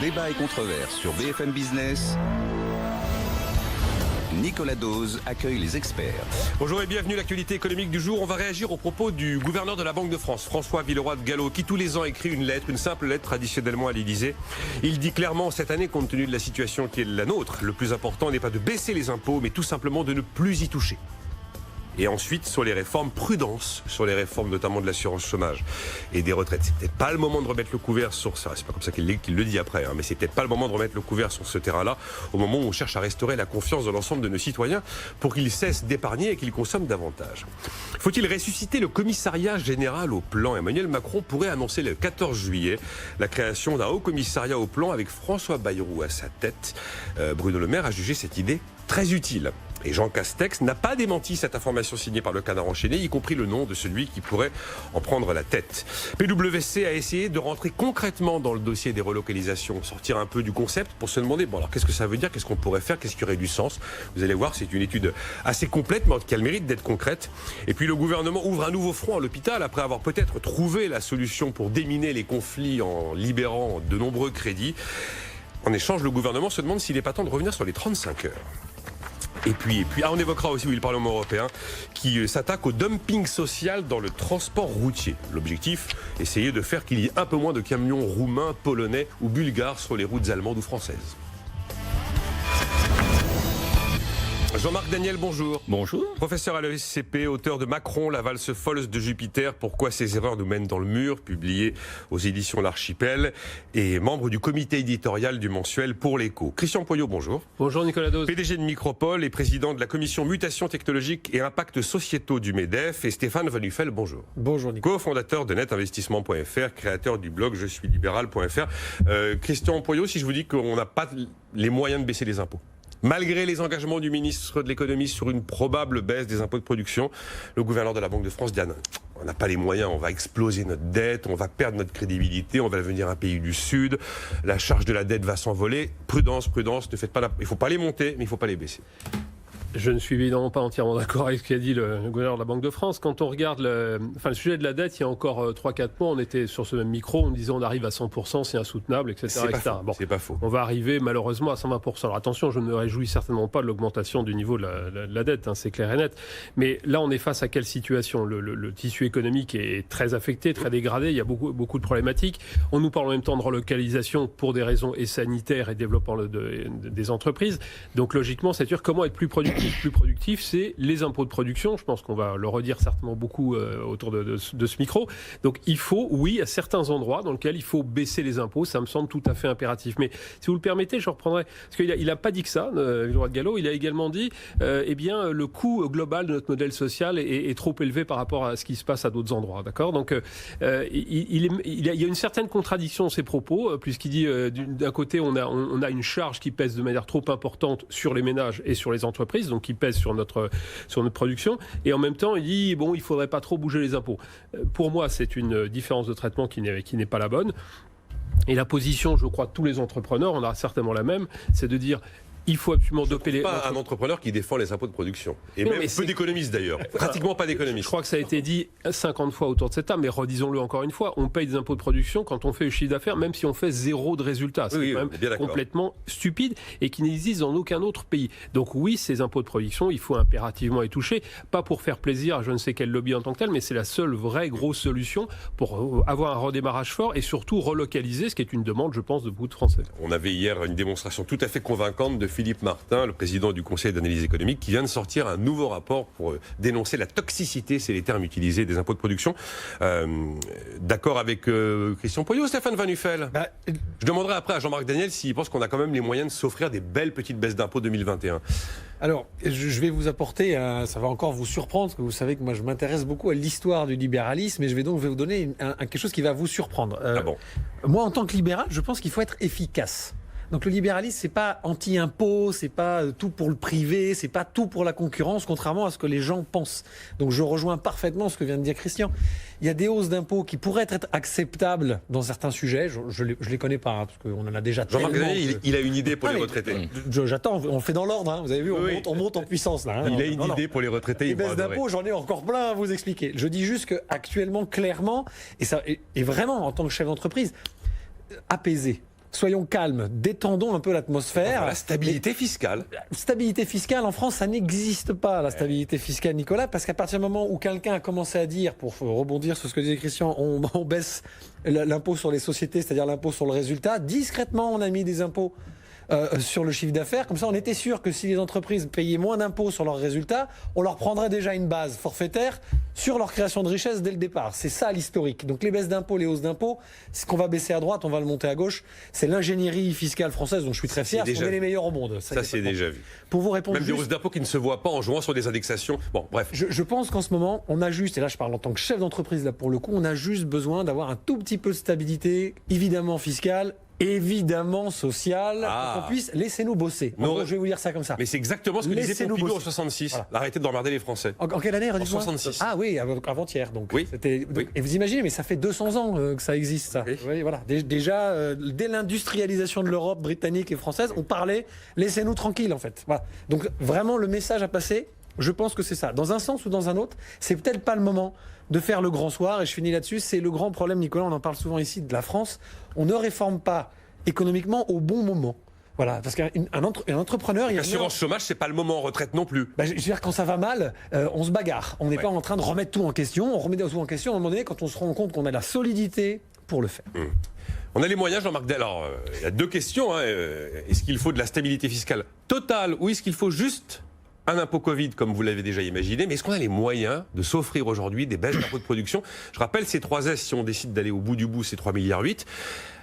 Débat et controverse sur BFM Business. Nicolas Dose accueille les experts. Bonjour et bienvenue à l'actualité économique du jour. On va réagir aux propos du gouverneur de la Banque de France, François Villeroy de Galhau, qui tous les ans écrit une simple lettre traditionnellement à l'Élysée. Il dit clairement cette année, compte tenu de la situation qui est la nôtre, le plus important n'est pas de baisser les impôts, mais tout simplement de ne plus y toucher. Et ensuite, sur les réformes, prudence sur les réformes, notamment de l'assurance chômage et des retraites. C'est peut-être pas le moment de remettre le couvert sur ça. C'est pas comme ça qu'il le dit après, mais c'est peut-être pas le moment de remettre le couvert sur ce terrain-là, au moment où on cherche à restaurer la confiance de l'ensemble de nos citoyens pour qu'ils cessent d'épargner et qu'ils consomment davantage. Faut-il ressusciter le commissariat général au plan ? Emmanuel Macron pourrait annoncer le 14 juillet la création d'un haut commissariat au plan avec François Bayrou à sa tête. Bruno Le Maire a jugé cette idée très utile. Et Jean Castex n'a pas démenti cette information signée par le Canard enchaîné, y compris le nom de celui qui pourrait en prendre la tête. PwC a essayé de rentrer concrètement dans le dossier des relocalisations, sortir un peu du concept pour se demander, bon alors qu'est-ce que ça veut dire, qu'est-ce qu'on pourrait faire, qu'est-ce qui aurait du sens. Vous allez voir, c'est une étude assez complète, mais qui a le mérite d'être concrète. Et puis le gouvernement ouvre un nouveau front à l'hôpital après avoir peut-être trouvé la solution pour déminer les conflits en libérant de nombreux crédits. En échange, le gouvernement se demande s'il n'est pas temps de revenir sur les 35 heures. Et puis, on évoquera aussi le Parlement européen qui s'attaque au dumping social dans le transport routier. L'objectif, essayer de faire qu'il y ait un peu moins de camions roumains, polonais ou bulgares sur les routes allemandes ou françaises. Jean-Marc Daniel, bonjour. Bonjour. Professeur à l'ESCP, auteur de Macron, la valse folle de Jupiter, pourquoi ces erreurs nous mènent dans le mur, publié aux éditions L'Archipel, et membre du comité éditorial du mensuel Pour l'Écho. Christian Poyot, bonjour. Bonjour Nicolas Dose. PDG de Micropole et président de la commission mutation technologique et impacts sociétaux du MEDEF, et Stéphane Van Nuffel, bonjour. Bonjour Nicolas. Co-fondateur de netinvestissement.fr, créateur du blog je suis libéral.fr. Christian Poyot, si je vous dis qu'on n'a pas les moyens de baisser les impôts, malgré les engagements du ministre de l'économie sur une probable baisse des impôts de production, le gouverneur de la Banque de France dit on n'a pas les moyens, on va exploser notre dette, on va perdre notre crédibilité, on va devenir un pays du Sud, la charge de la dette va s'envoler. Prudence, ne faites pas il ne faut pas les monter, mais il ne faut pas les baisser. Je ne suis évidemment pas entièrement d'accord avec ce qu'a dit le gouverneur de la Banque de France. Quand on regarde le sujet de la dette, il y a encore 3-4 mois, on était sur ce même micro, on disait on arrive à 100%, c'est insoutenable, etc. C'est pas faux. Bon, c'est pas faux. On va arriver malheureusement à 120%. Alors attention, je ne me réjouis certainement pas de l'augmentation du niveau de la dette, c'est clair et net. Mais là, on est face à quelle situation ? Le tissu économique est très affecté, très dégradé, il y a beaucoup de problématiques. On nous parle en même temps de relocalisation pour des raisons sanitaires et développement des entreprises. Donc logiquement, c'est sûr comment être plus productif. Plus productif, c'est les impôts de production. Je pense qu'on va le redire certainement beaucoup autour de ce micro. Donc il faut, oui, à certains endroits dans lesquels il faut baisser les impôts, ça me semble tout à fait impératif. Mais si vous le permettez, je reprendrai, parce qu'il n'a pas dit que ça, Villeroy de Galhau, il a également dit, le coût global de notre modèle social est trop élevé par rapport à ce qui se passe à d'autres endroits. D'accord ? Donc il y a une certaine contradiction dans ses propos, puisqu'il dit, d'un côté, on a une charge qui pèse de manière trop importante sur les ménages et sur les entreprises, donc qui pèse sur notre production, et en même temps il dit il ne faudrait pas trop bouger les impôts. Pour moi, c'est une différence de traitement qui n'est pas la bonne, et la position, je crois, de tous les entrepreneurs, on a certainement la même, c'est de dire il faut absolument doper les... pas un entrepreneur qui défend les impôts de production. Et non, même peu d'économistes d'ailleurs. Pratiquement pas d'économistes. Je crois que ça a été dit 50 fois autour de cette table, mais redisons-le encore une fois, on paye des impôts de production quand on fait le chiffre d'affaires, même si on fait zéro de résultat. C'est quand même complètement stupide et qui n'existe dans aucun autre pays. Donc oui, ces impôts de production, il faut impérativement y toucher, pas pour faire plaisir à je ne sais quel lobby en tant que tel, mais c'est la seule vraie grosse solution pour avoir un redémarrage fort et surtout relocaliser, ce qui est une demande, je pense, de beaucoup de Français. On avait hier une démonstration tout à fait convaincante de Philippe Martin, le président du Conseil d'analyse économique, qui vient de sortir un nouveau rapport pour dénoncer la toxicité, c'est les termes utilisés, des impôts de production. D'accord avec Christian Poyot, Stéphane Van Nuffel. Je demanderai après à Jean-Marc Daniel s'il pense qu'on a quand même les moyens de s'offrir des belles petites baisses d'impôts 2021. Alors, je vais vous apporter, ça va encore vous surprendre, parce que vous savez que moi je m'intéresse beaucoup à l'histoire du libéralisme, et je vais vous donner quelque chose qui va vous surprendre. Moi, en tant que libéral, je pense qu'il faut être efficace. Donc le libéralisme, c'est pas anti-impôt, c'est pas tout pour le privé, c'est pas tout pour la concurrence, contrairement à ce que les gens pensent. Donc je rejoins parfaitement ce que vient de dire Christian. Il y a des hausses d'impôts qui pourraient être acceptables dans certains sujets. Je les connais pas, hein, parce qu'on en a déjà tellement. Jean-Marc, il a une idée pour les retraités. J'attends, on fait dans l'ordre. Hein. Vous avez vu, on monte en puissance là. Hein. Il a une idée pour les retraités. Les baisses d'impôts, j'en ai encore plein à vous expliquer. Je dis juste qu'actuellement, clairement, et vraiment en tant que chef d'entreprise, apaiser. soyons calmes, détendons un peu l'atmosphère. La stabilité fiscale. Stabilité fiscale, en France, ça n'existe pas, la stabilité fiscale, Nicolas, parce qu'à partir du moment où quelqu'un a commencé à dire, pour rebondir sur ce que disait Christian, on baisse l'impôt sur les sociétés, c'est-à-dire l'impôt sur le résultat, discrètement, on a mis des impôts sur le chiffre d'affaires. Comme ça, on était sûr que si les entreprises payaient moins d'impôts sur leurs résultats, on leur prendrait déjà une base forfaitaire sur leur création de richesse dès le départ. C'est ça l'historique. Donc les baisses d'impôts, les hausses d'impôts, ce qu'on va baisser à droite, on va le monter à gauche. C'est l'ingénierie fiscale française dont je suis très fier. On est les meilleurs au monde. Ça, c'est déjà vu. Pour vous répondre, même des hausses d'impôts qui ne se voient pas en jouant sur des indexations. Bon, bref. Je pense qu'en ce moment, on a juste, et là je parle en tant que chef d'entreprise, là pour le coup, on a juste besoin d'avoir un tout petit peu de stabilité, évidemment fiscale, évidemment sociale, pour qu'on puisse laisser-nous bosser. Je vais vous dire ça comme ça. Mais c'est exactement ce que disait Pompidou en 66. Voilà. Arrêtez d'emmerder les Français. En quelle année, en 66. Ah oui, avant-hier. Donc, oui. Et vous imaginez, mais ça fait 200 ans que ça existe, ça. Oui, voilà. Déjà, dès l'industrialisation de l'Europe britannique et française, on parlait « laissez-nous tranquilles », en fait. Voilà. Donc vraiment, le message à passer, je pense que c'est ça. Dans un sens ou dans un autre, c'est peut-être pas le moment de faire le grand soir. Et je finis là-dessus. C'est le grand problème, Nicolas, on en parle souvent ici, de la France. On ne réforme pas économiquement au bon moment. Voilà, parce qu'un entrepreneur... L'assurance chômage, c'est pas le moment en retraite non plus. Je veux dire, quand ça va mal, on se bagarre. On n'est pas en train de remettre tout en question. On remet tout en question à un moment donné quand on se rend compte qu'on a la solidité pour le faire. On a les moyens, Jean-Marc Del. Alors, il y a deux questions. Est-ce qu'il faut de la stabilité fiscale totale ou est-ce qu'il faut juste un impôt Covid, comme vous l'avez déjà imaginé, mais est-ce qu'on a les moyens de s'offrir aujourd'hui des baisses d'impôts de production? Je rappelle, ces 3 S, si on décide d'aller au bout du bout, c'est 3,8 milliards.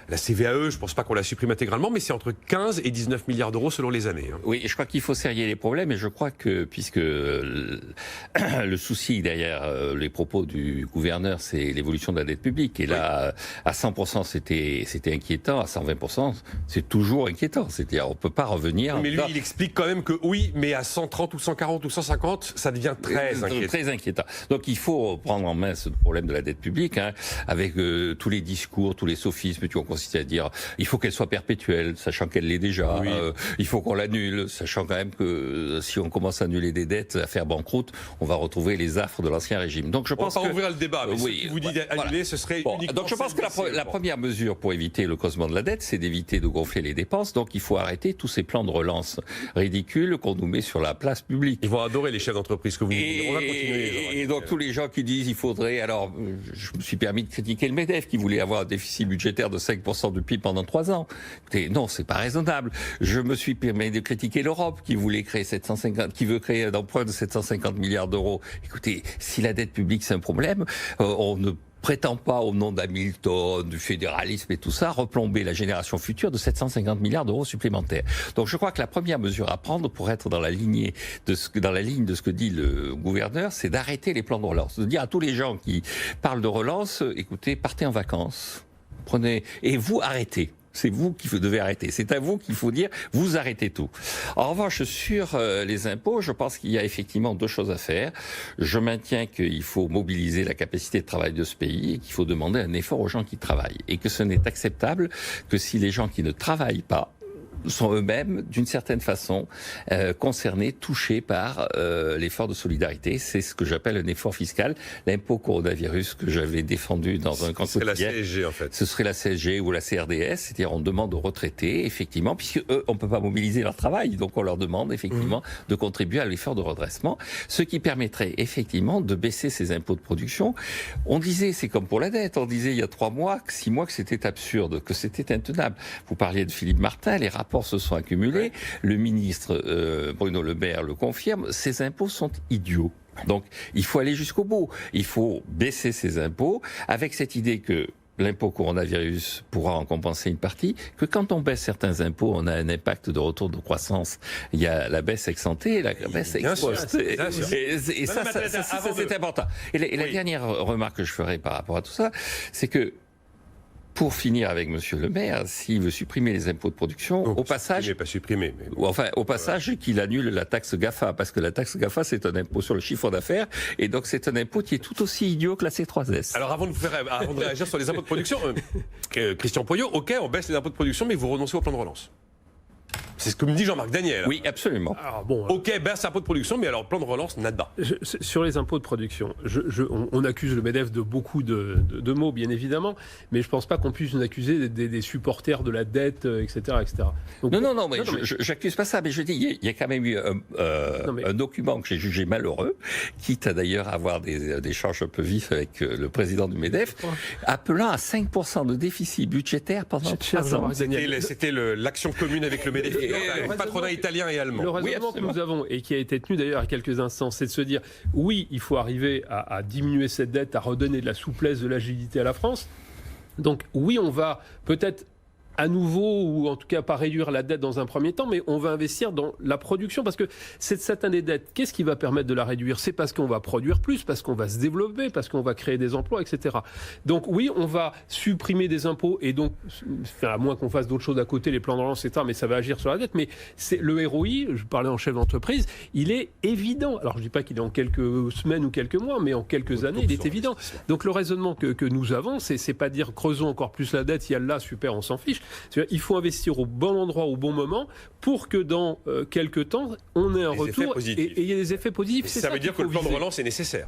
La CVAE, je ne pense pas qu'on la supprime intégralement, mais c'est entre 15 et 19 milliards d'euros selon les années. Oui, je crois qu'il faut serrer les problèmes, et je crois que, puisque le souci derrière les propos du gouverneur, c'est l'évolution de la dette publique, et là, à 100%, c'était inquiétant, à 120%, c'est toujours inquiétant. C'est-à-dire, on ne peut pas revenir... Mais lui, il explique quand même que oui, mais à 130 ou 140 ou 150, ça devient très inquiétant. Très inquiétant. Donc, il faut prendre en main ce problème de la dette publique, avec tous les discours, tous les sophismes, tu vois, c'est-à-dire il faut qu'elle soit perpétuelle, sachant qu'elle l'est déjà. Oui. Il faut qu'on l'annule, sachant quand même que si on commence à annuler des dettes, à faire banqueroute, on va retrouver les affres de l'ancien régime. Donc je pense on va pas ouvrir le débat, mais ce qui vous dit d'annuler, ce serait uniquement... Donc je pense que la première mesure pour éviter le creusement de la dette, c'est d'éviter de gonfler les dépenses. Donc il faut arrêter tous ces plans de relance ridicules qu'on nous met sur la place publique. Ils vont adorer les chefs d'entreprise que vous dites. On va continuer. Et donc tous les gens qui disent il faudrait... Alors je me suis permis de critiquer le MEDEF qui voulait avoir un déficit budgétaire de 5% du PIB pendant 3 ans. Écoutez, non, c'est pas raisonnable. Je me suis permis de critiquer l'Europe qui veut créer un emprunt de 750 milliards d'euros. Écoutez, si la dette publique c'est un problème, on ne prétend pas, au nom d'Hamilton, du fédéralisme et tout ça, replomber la génération future de 750 milliards d'euros supplémentaires. Donc je crois que la première mesure à prendre pour être dans la ligne de ce que dit le gouverneur, c'est d'arrêter les plans de relance. De dire à tous les gens qui parlent de relance, écoutez, partez en vacances. Et vous arrêtez. C'est vous qui devez arrêter. C'est à vous qu'il faut dire, vous arrêtez tout. En revanche, sur les impôts, je pense qu'il y a effectivement 2 choses à faire. Je maintiens qu'il faut mobiliser la capacité de travail de ce pays et qu'il faut demander un effort aux gens qui travaillent. Et que ce n'est acceptable que si les gens qui ne travaillent pas sont eux-mêmes, d'une certaine façon, concernés, touchés par l'effort de solidarité. C'est ce que j'appelle un effort fiscal. L'impôt coronavirus que j'avais défendu dans un camp quotidien. Ce serait la CSG, en fait. Ce serait la CSG ou la CRDS, c'est-à-dire on demande aux retraités, effectivement, puisque eux, on ne peut pas mobiliser leur travail, donc on leur demande, effectivement, de contribuer à l'effort de redressement, ce qui permettrait, effectivement, de baisser ces impôts de production. On disait, c'est comme pour la dette, on disait il y a 3 mois, 6 mois, que c'était absurde, que c'était intenable. Vous parliez de Philippe Martin, les rapports se sont accumulés. Le ministre Bruno Le Maire le confirme. Ces impôts sont idiots. Donc, il faut aller jusqu'au bout. Il faut baisser ces impôts avec cette idée que l'impôt coronavirus pourra en compenser une partie, que quand on baisse certains impôts, on a un impact de retour de croissance. Il y a la baisse ex ante et la baisse ex post. Et ça, c'est important. Et la dernière remarque que je ferai par rapport à tout ça, c'est que pour finir avec Monsieur Le Maire, s'il veut supprimer les impôts de production, donc, au passage, au passage, qu'il annule la taxe GAFA, parce que la taxe GAFA c'est un impôt sur le chiffre d'affaires, et donc c'est un impôt qui est tout aussi idiot que la C3S. Alors avant de réagir sur les impôts de production, Christian Poyot, ok, on baisse les impôts de production, mais vous renoncez au plan de relance. C'est ce que me dit Jean-Marc Daniel. Oui, absolument. Alors, bon, Ok, baisse impôt de production, mais alors plan de relance, nada. Sur les impôts de production, on accuse le MEDEF de beaucoup de mots, bien évidemment, mais je ne pense pas qu'on puisse nous accuser des supporters de la dette, etc. etc. Donc, Non, mais j'accuse pas ça, mais je dis, il y a quand même eu un document que j'ai jugé malheureux, quitte à d'ailleurs avoir des échanges un peu vifs avec le président du MEDEF, appelant à 5% de déficit budgétaire pendant 3 ans. C'était l'action commune avec le MEDEF, le patronat italien et allemand. Le raisonnement que nous avons, et qui a été tenu d'ailleurs à quelques instants, c'est de se dire, oui, il faut arriver à diminuer cette dette, à redonner de la souplesse, de l'agilité à la France. Donc oui, on va peut-être à nouveau, ou en tout cas pas réduire la dette dans un premier temps, mais on va investir dans la production, parce que cette année de dette, qu'est-ce qui va permettre de la réduire? C'est parce qu'on va produire plus, parce qu'on va se développer, parce qu'on va créer des emplois, etc. Donc oui, on va supprimer des impôts, et donc, à moins qu'on fasse d'autres choses à côté, les plans de relance, etc., mais ça va agir sur la dette, mais c'est le ROI, je parlais en chef d'entreprise, il est évident. Alors je ne dis pas qu'il est en quelques semaines ou quelques mois, mais en quelques années, il est évident. Donc le raisonnement que nous avons, c'est pas dire creusons encore plus la dette, il y a là, super, on s'en fiche. Il faut investir au bon endroit, au bon moment, pour que dans quelques temps, on ait un retour et il y ait des effets positifs. Ça veut dire que le plan de relance est nécessaire.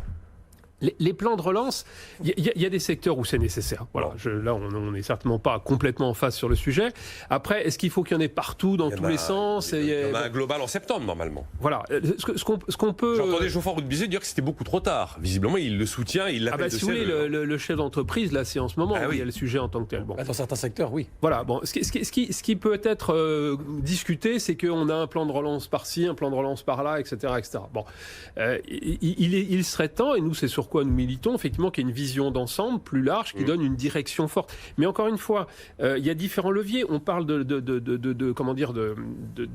Les plans de relance, il y a des secteurs où c'est nécessaire. Voilà, là, on n'est certainement pas complètement en face sur le sujet. Après, est-ce qu'il faut qu'il y en ait partout, dans tous les sens? Il y en a un global en septembre, normalement. Voilà. Ce qu'on peut... J'entendais Geoffroy Roux de Bizet dire que c'était beaucoup trop tard. Visiblement, il le soutient, il l'appelle de si vous voulez, le chef d'entreprise, là, c'est en ce moment où il y a le sujet en tant que tel. Bon. Dans certains secteurs, oui. Voilà. Bon, ce qui peut être discuté, c'est qu'on a un plan de relance par-ci, un plan de relance par-là, etc., etc. Bon, il serait temps, et nous, c'est sur quoi nous militons, effectivement, qu'il y ait une vision d'ensemble plus large qui donne une direction forte. Mais encore une fois, il y a différents leviers. On parle de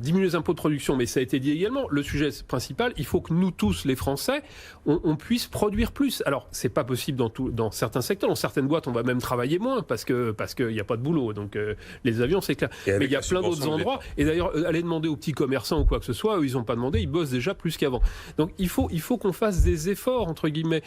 diminuer les impôts de production, mais ça a été dit également. Le sujet principal, il faut que nous tous, les Français, on puisse produire plus. Alors, c'est pas possible dans certains secteurs. Dans certaines boîtes, on va même travailler moins parce qu'il n'y a pas de boulot. Donc, les avions, c'est clair. Mais il y a plein d'autres endroits. Et d'ailleurs, allez demander aux petits commerçants ou quoi que ce soit, eux, ils n'ont pas demandé, ils bossent déjà plus qu'avant. Donc, il faut qu'on fasse des efforts, entre guillemets.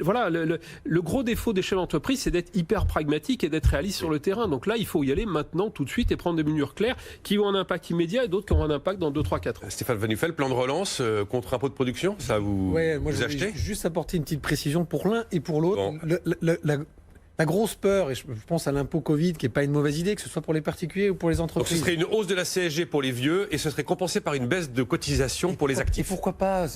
Voilà, le gros défaut des chefs d'entreprise, c'est d'être hyper pragmatique et d'être réaliste sur le terrain. Donc là, il faut y aller maintenant, tout de suite, et prendre des mesures claires qui ont un impact immédiat et d'autres qui auront un impact dans 2, 3, 4 ans. Stéphane Van Nuffel, plan de relance contre impôt de production, ça vous achetez? Juste apporter une petite précision pour l'un et pour l'autre. Bon. La grosse peur, et je pense à l'impôt Covid, qui n'est pas une mauvaise idée, que ce soit pour les particuliers ou pour les entreprises. Donc ce serait une hausse de la CSG pour les vieux et ce serait compensé par une baisse de cotisation pour les actifs. Et pourquoi pas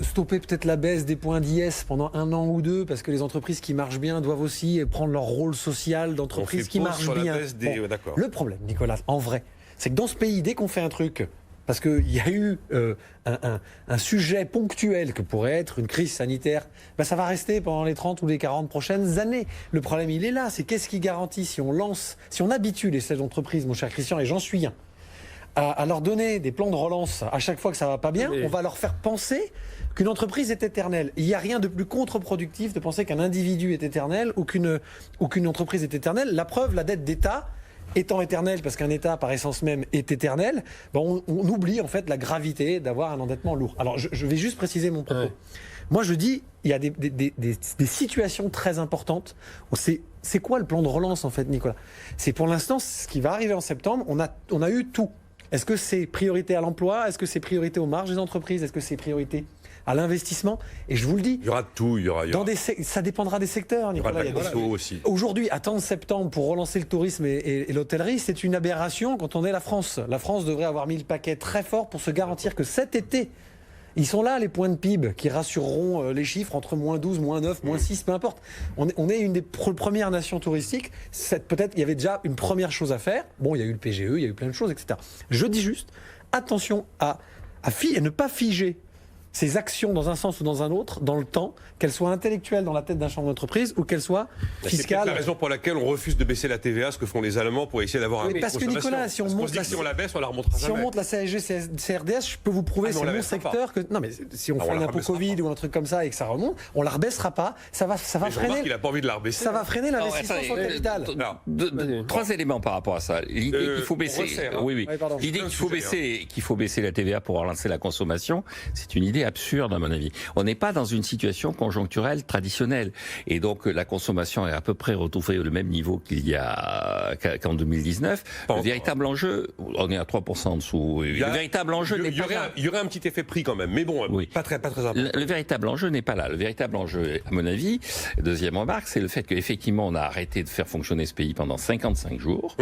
stopper peut-être la baisse des points d'IS pendant 1 an ou 2, parce que les entreprises qui marchent bien doivent aussi prendre leur rôle social d'entreprise qui marche bien. Le problème, Nicolas, en vrai, c'est que dans ce pays, dès qu'on fait un truc... Parce qu'il y a eu un sujet ponctuel que pourrait être une crise sanitaire, ça va rester pendant les 30 ou les 40 prochaines années. Le problème, il est là, c'est qu'est-ce qui garantit si on habitue les chefs d'entreprise, mon cher Christian, et j'en suis un, à leur donner des plans de relance à chaque fois que ça va pas bien, on va leur faire penser qu'une entreprise est éternelle. Il n'y a rien de plus contre-productif de penser qu'un individu est éternel ou qu'une entreprise est éternelle. La preuve, la dette d'État étant éternel, parce qu'un État par essence même est éternel, on oublie en fait la gravité d'avoir un endettement lourd. Alors je vais juste préciser mon propos. Moi je dis, il y a des situations très importantes où c'est quoi le plan de relance en fait, Nicolas? C'est pour l'instant ce qui va arriver en septembre, on a eu tout. Est-ce que c'est priorité à l'emploi? Est-ce que c'est priorité aux marges des entreprises? Est-ce que c'est priorité à l'investissement? Et je vous le dis, il y aura tout, ça dépendra des secteurs, Nicolas. Il y aura aussi. Aujourd'hui, attendre septembre pour relancer le tourisme et l'hôtellerie, c'est une aberration quand on est la France. La France devrait avoir mis le paquet très fort pour se garantir que cet été, ils sont là, les points de PIB, qui rassureront les chiffres entre -12, -9, -6, peu importe. On est une des premières nations touristiques. Peut-être il y avait déjà une première chose à faire. Bon, il y a eu le PGE, il y a eu plein de choses, etc. Je dis juste, attention à ne pas figer ces actions dans un sens ou dans un autre, dans le temps, qu'elles soient intellectuelles dans la tête d'un champ d'entreprise ou qu'elles soient fiscales. C'est peut-être la raison pour laquelle on refuse de baisser la TVA, ce que font les Allemands pour essayer d'avoir un parce que Nicolas, si on la baisse, on la remontera jamais. Si on monte la CSG, CRDS, je peux vous prouver, c'est mon secteur que... Non mais si on fait un impôt Covid ou un truc comme ça et que ça remonte, on la rebaissera pas, ça va freiner... Il a pas envie de la rebaisser. Ça va freiner l'investissement sur le capital. 3 éléments par rapport à ça. L'idée qu'il faut baisser... L'idée qu'il faut baisser la TVA pour relancer la consommation, c'est une idée absurde à mon avis. On n'est pas dans une situation conjoncturelle traditionnelle. Et donc, la consommation est à peu près retrouvée au même niveau qu'il y a qu'en 2019. Le véritable enjeu, on est à 3% en dessous. Le véritable enjeu n'est pas là. Il y aurait un petit effet prix quand même, mais bon, pas très important. Le véritable enjeu n'est pas là. Le véritable enjeu, à mon avis, deuxième remarque, c'est le fait qu'effectivement, on a arrêté de faire fonctionner ce pays pendant 55 jours.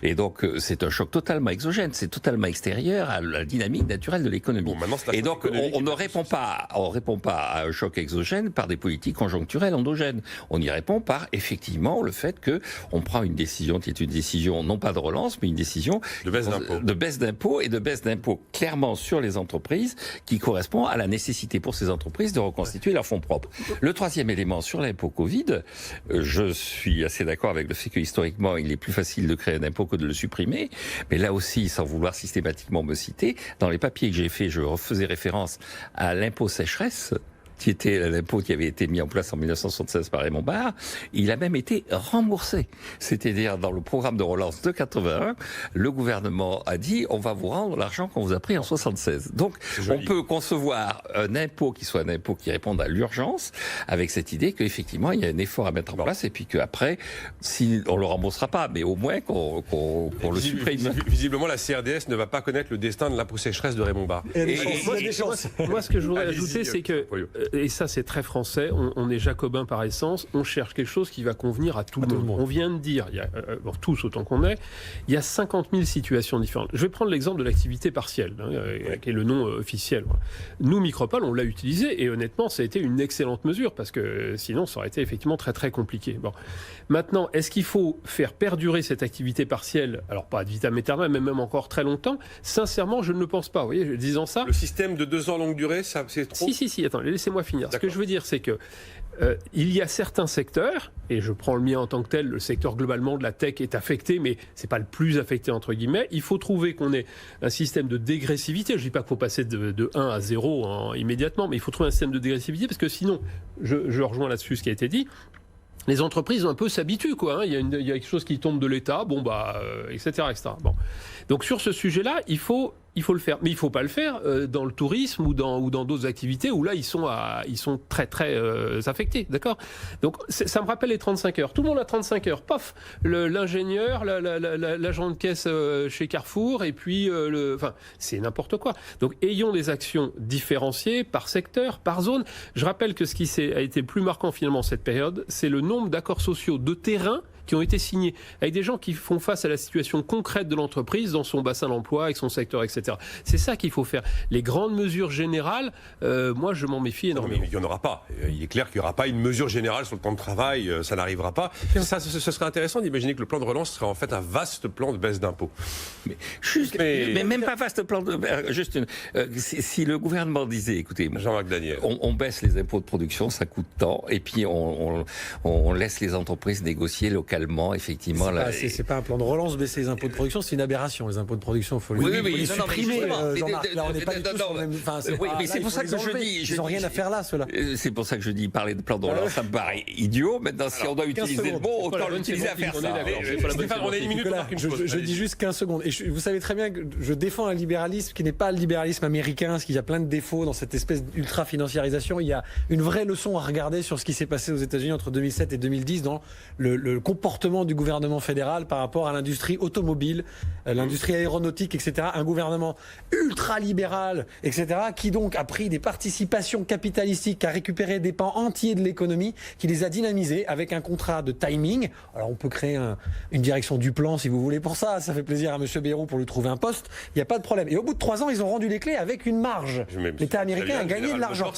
Et donc, c'est un choc totalement exogène, c'est totalement extérieur à la dynamique naturelle de l'économie. Et donc, on ne répond pas à un choc exogène par des politiques conjoncturelles endogènes. On y répond par, effectivement, le fait qu'on prend une décision qui est une décision, non pas de relance, mais une décision de baisse d'impôts et de baisse d'impôts clairement sur les entreprises, qui correspond à la nécessité pour ces entreprises de reconstituer leurs fonds propres. Le troisième élément sur l'impôt Covid, je suis assez d'accord avec le fait que historiquement, il est plus facile de créer un impôt que de le supprimer, mais là aussi, sans vouloir systématiquement me citer, dans les papiers que j'ai faits, je faisais référence à l'impôt sécheresse, qui était l'impôt qui avait été mis en place en 1976 par Raymond Barre, il a même été remboursé. C'est-à-dire, dans le programme de relance de 81, le gouvernement a dit, on va vous rendre l'argent qu'on vous a pris en 76. Donc, on peut concevoir un impôt qui soit un impôt qui réponde à l'urgence, avec cette idée qu'effectivement, il y a un effort à mettre en place, et puis qu'après, si on le remboursera pas, mais au moins qu'on le supprime. Visiblement, la CRDS ne va pas connaître le destin de l'impôt sécheresse de Raymond Barre. Moi, ce que je voudrais ajouter, c'est que et ça c'est très français, on est jacobin par essence, on cherche quelque chose qui va convenir à tout le monde. On vient de dire, tous autant qu'on est, il y a 50 000 situations différentes. Je vais prendre l'exemple de l'activité partielle, qui est le nom officiel. Nous, Micropole, on l'a utilisé et honnêtement, ça a été une excellente mesure parce que sinon, ça aurait été effectivement très très compliqué. Bon. Maintenant, est-ce qu'il faut faire perdurer cette activité partielle, alors pas ad vitam aeternam, mais même encore très longtemps? Sincèrement, je ne le pense pas. Vous voyez, disant ça... Le système de 2 ans longue durée, ça, c'est trop? Si, attends, laissez-moi finir. Ce que je veux dire, c'est que il y a certains secteurs, et je prends le mien en tant que tel, le secteur globalement de la tech est affecté, mais c'est pas le plus affecté entre guillemets. Il faut trouver qu'on ait un système de dégressivité. Je dis pas qu'il faut passer de 1 à 0 immédiatement, mais il faut trouver un système de dégressivité parce que sinon, je rejoins là-dessus ce qui a été dit. Les entreprises un peu s'habituent, quoi. Il y a quelque chose qui tombe de l'État, etc., etc. Bon. Donc sur ce sujet-là, il faut le faire, mais il faut pas le faire dans le tourisme ou dans d'autres activités où là ils sont très très affectés, d'accord. Donc ça me rappelle les 35 heures. Tout le monde a 35 heures. Paf, l'ingénieur, l'agent de caisse chez Carrefour et puis c'est n'importe quoi. Donc ayons des actions différenciées par secteur, par zone. Je rappelle que ce qui a été le plus marquant finalement cette période, c'est le nombre d'accords sociaux de terrain qui ont été signés avec des gens qui font face à la situation concrète de l'entreprise dans son bassin d'emploi, avec son secteur, etc. C'est ça qu'il faut faire. Les grandes mesures générales, moi je m'en méfie énormément. Mais il n'y en aura pas. Il est clair qu'il n'y aura pas une mesure générale sur le temps de travail, ça n'arrivera pas. Ce serait intéressant d'imaginer que le plan de relance serait en fait un vaste plan de baisse d'impôts. Mais même pas vaste plan de... si le gouvernement disait, écoutez, Jean-Marc Daniel, on baisse les impôts de production, ça coûte tant, et puis on laisse les entreprises négocier localement, effectivement. C'est pas un plan de relance, baisser les impôts de production, c'est une aberration. Les impôts de production, il faut les supprimer. Là, on n'est pas du tout sur le même... mais c'est pour ça que je dis... Ils n'ont rien à faire là, ceux-là. C'est pour ça que je dis, parler de plan de relance, ça me paraît idiot. Maintenant, si on doit utiliser le mot, autant l'utiliser à faire ça. On a une minute. Je dis juste 15 secondes. Et vous savez très bien que je défends un libéralisme qui n'est pas le libéralisme américain, parce qu'il y a plein de défauts dans cette espèce d'ultra-financiarisation. Il y a une vraie leçon à regarder sur ce qui s'est passé aux États-Unis entre 2007 et 2010 dans le comportement du gouvernement fédéral par rapport à l'industrie automobile, l'industrie aéronautique, etc. Un gouvernement ultra-libéral, etc., qui donc a pris des participations capitalistiques, a récupéré des pans entiers de l'économie, qui les a dynamisés avec un contrat de timing. Alors on peut créer une direction du plan si vous voulez pour ça. Ça fait plaisir à M. Bayrou pour lui trouver un poste. Il n'y a pas de problème. Et au bout de 3 ans, ils ont rendu les clés avec une marge. L'État américain a gagné de l'argent.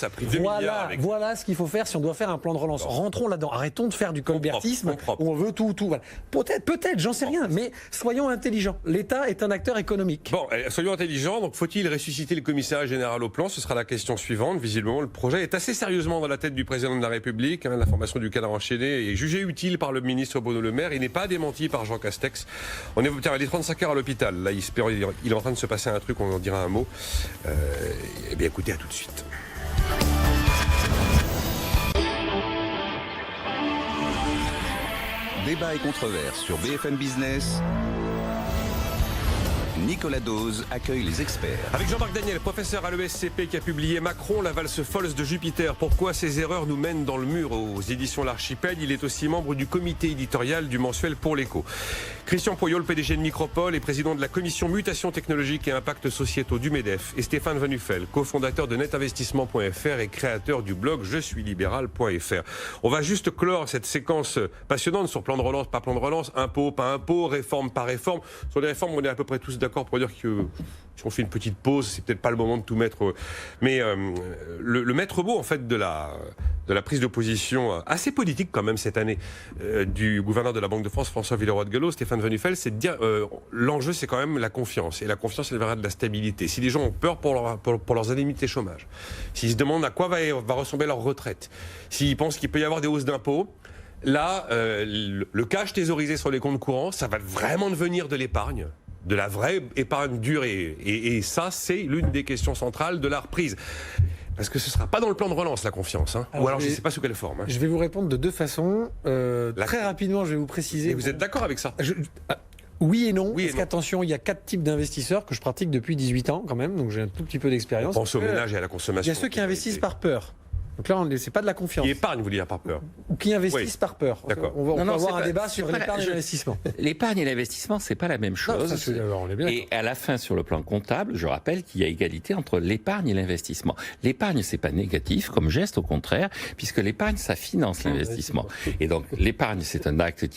Voilà ce qu'il faut faire si on doit faire un plan de relance. Rentrons là-dedans. Arrêtons de faire du colbertisme où on veut tout. Voilà. Peut-être, j'en sais rien, mais soyons intelligents. L'État est un acteur économique. Bon, soyons intelligents. Donc, faut-il ressusciter le commissariat général au plan? Ce sera la question suivante. Visiblement, le projet est assez sérieusement dans la tête du président de la République. L'information du cadre enchaîné est jugée utile par le ministre Bruno Le Maire. Il n'est pas démenti par Jean Castex. On est les 35 heures à l'hôpital. Là, il est en train de se passer un truc. On en dira un mot. Eh bien, écoutez, à tout de suite. Débat et controverse sur BFM Business. Nicolas Dose accueille les experts. Avec Jean-Marc Daniel, professeur à l'ESCP, qui a publié Macron, la valse folle de Jupiter. Pourquoi ces erreurs nous mènent dans le mur aux éditions L'Archipel. Il est aussi membre du comité éditorial du mensuel Pour l'Écho. Christian Poyol, PDG de Micropole et président de la commission mutation technologique et impact sociétaux du MEDEF. Et Stéphane Van Nuffel, cofondateur de netinvestissement.fr et créateur du blog je suis libéral.fr. On va juste clore cette séquence passionnante sur plan de relance, pas plan de relance, impôt, pas impôt, réforme, pas réforme. Sur les réformes, on est à peu près tous d'accord pour dire que si on fait une petite pause, c'est peut-être pas le moment de tout mettre. Mais le maître mot en fait de la prise de position assez politique quand même cette année du gouverneur de la Banque de France, François Villeroy de Galhau, Stéphane Van Nuffel, c'est de dire l'enjeu c'est quand même la confiance. Et la confiance elle viendra de la stabilité. Si les gens ont peur pour leurs indemnités chômage, s'ils se demandent à quoi va ressembler leur retraite, s'ils pensent qu'il peut y avoir des hausses d'impôts, là, le cash thésaurisé sur les comptes courants, ça va vraiment devenir de l'épargne, de la vraie épargne dure. Et ça, c'est l'une des questions centrales de la reprise. Parce que ce ne sera pas dans le plan de relance, la confiance. Ou alors je ne sais pas sous quelle forme. Je vais vous répondre de deux façons. Très rapidement, je vais vous préciser. Et vous êtes d'accord avec ça? Oui et non, parce qu'attention, il y a 4 types d'investisseurs que je pratique depuis 18 ans quand même, donc j'ai un tout petit peu d'expérience. On pense au ménage et à la consommation. Il y a ceux qui investissent par peur. Donc là, c'est pas de la confiance. Qui épargnent, vous voulez dire, par peur. Ou qui investissent par peur. D'accord. On va avoir un débat sur l'épargne et l'investissement. L'épargne et l'investissement, c'est pas la même chose. Et à la fin, sur le plan comptable, je rappelle qu'il y a égalité entre l'épargne et l'investissement. L'épargne, c'est pas négatif comme geste, au contraire, puisque l'épargne, ça finance l'investissement. Et donc, l'épargne, c'est un acte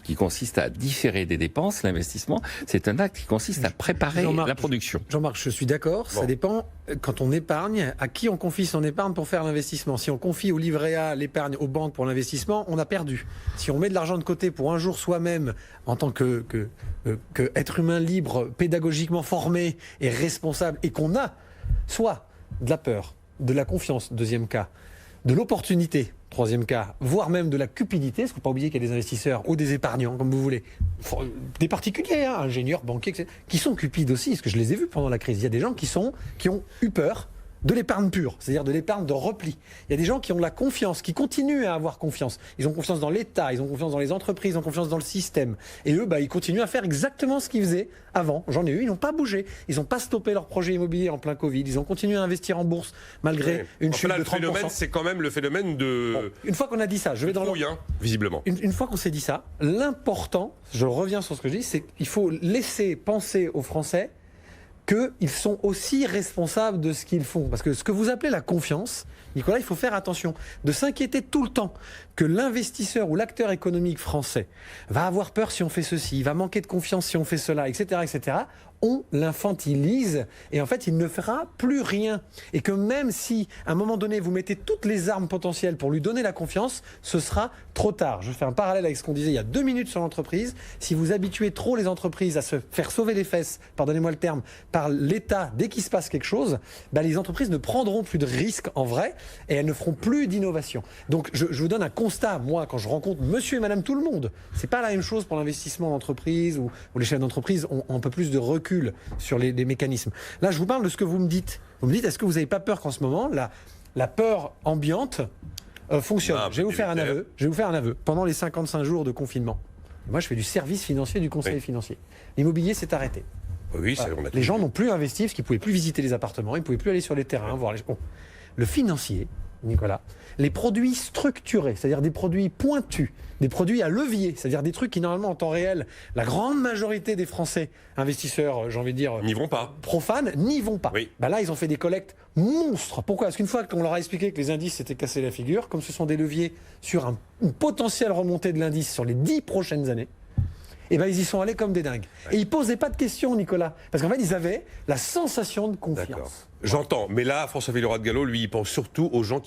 qui consiste à différer des dépenses. L'investissement, c'est un acte qui consiste à préparer la production. Jean-Marc, je suis d'accord. Bon. Ça dépend, quand on épargne, à qui on confie son épargne pour faire l'investissement. Si on confie au livret A l'épargne aux banques pour l'investissement, on a perdu. Si on met de l'argent de côté pour un jour soi-même, en tant que être humain libre, pédagogiquement formé et responsable, et qu'on a soit de la peur, de la confiance, deuxième cas, de l'opportunité, troisième cas, voire même de la cupidité, parce qu'il ne faut pas oublier qu'il y a des investisseurs ou des épargnants, comme vous voulez, des particuliers, ingénieurs, banquiers, etc., qui sont cupides aussi, parce que je les ai vus pendant la crise. Il y a des gens qui ont eu peur de l'épargne pure, c'est-à-dire de l'épargne de repli. Il y a des gens qui ont la confiance, qui continuent à avoir confiance. Ils ont confiance dans l'État, ils ont confiance dans les entreprises, ils ont confiance dans le système. Et eux, ils continuent à faire exactement ce qu'ils faisaient avant. J'en ai eu, ils n'ont pas bougé. Ils n'ont pas stoppé leur projet immobilier en plein Covid. Ils ont continué à investir en bourse malgré une chute de 30%. Le phénomène, c'est quand même le phénomène de... Bon, une fois qu'on a dit ça, je vais dans le... visiblement. Une fois qu'on s'est dit ça, l'important, je reviens sur ce que je dis, c'est qu'il faut laisser penser aux Français qu'ils sont aussi responsables de ce qu'ils font. Parce que ce que vous appelez la confiance, Nicolas, il faut faire attention de s'inquiéter tout le temps que l'investisseur ou l'acteur économique français va avoir peur si on fait ceci, il va manquer de confiance si on fait cela, etc., etc. On l'infantilise et en fait il ne fera plus rien. Et que même si à un moment donné vous mettez toutes les armes potentielles pour lui donner la confiance, ce sera trop tard. Je fais un parallèle avec ce qu'on disait il y a 2 minutes sur l'entreprise. Si vous habituez trop les entreprises à se faire sauver les fesses, pardonnez-moi le terme, par l'État dès qu'il se passe quelque chose, les entreprises ne prendront plus de risques en vrai et elles ne feront plus d'innovation. Donc je vous donne un constat, moi quand je rencontre monsieur et madame tout le monde, c'est pas la même chose pour l'investissement en entreprise où les chefs d'entreprise ont un peu plus de recul sur les mécanismes. Là, je vous parle de ce que vous me dites. Vous me dites, est-ce que vous n'avez pas peur qu'en ce moment, la peur ambiante fonctionne? Je vais vous faire un aveu. Pendant les 55 jours de confinement, moi, je fais du service financier du conseil financier. L'immobilier s'est arrêté. Oui, les gens n'ont plus investi parce qu'ils ne pouvaient plus visiter les appartements, ils ne pouvaient plus aller sur les terrains, voir les... Bon. Le financier, Nicolas, les produits structurés, c'est-à-dire des produits pointus, des produits à levier, c'est-à-dire des trucs qui normalement en temps réel, la grande majorité des Français investisseurs, j'ai envie de dire, n'y vont pas, profanes, n'y vont pas. Oui. Là, ils ont fait des collectes monstres. Pourquoi? Parce qu'une fois qu'on leur a expliqué que les indices s'étaient cassés la figure, comme ce sont des leviers sur une potentielle remontée de l'indice sur les 10 prochaines années, ils y sont allés comme des dingues. Et ils ne posaient pas de questions, Nicolas, parce qu'en fait, ils avaient la sensation de confiance. J'entends, mais là, François Villeroy de Galhau, lui, il pense surtout aux gens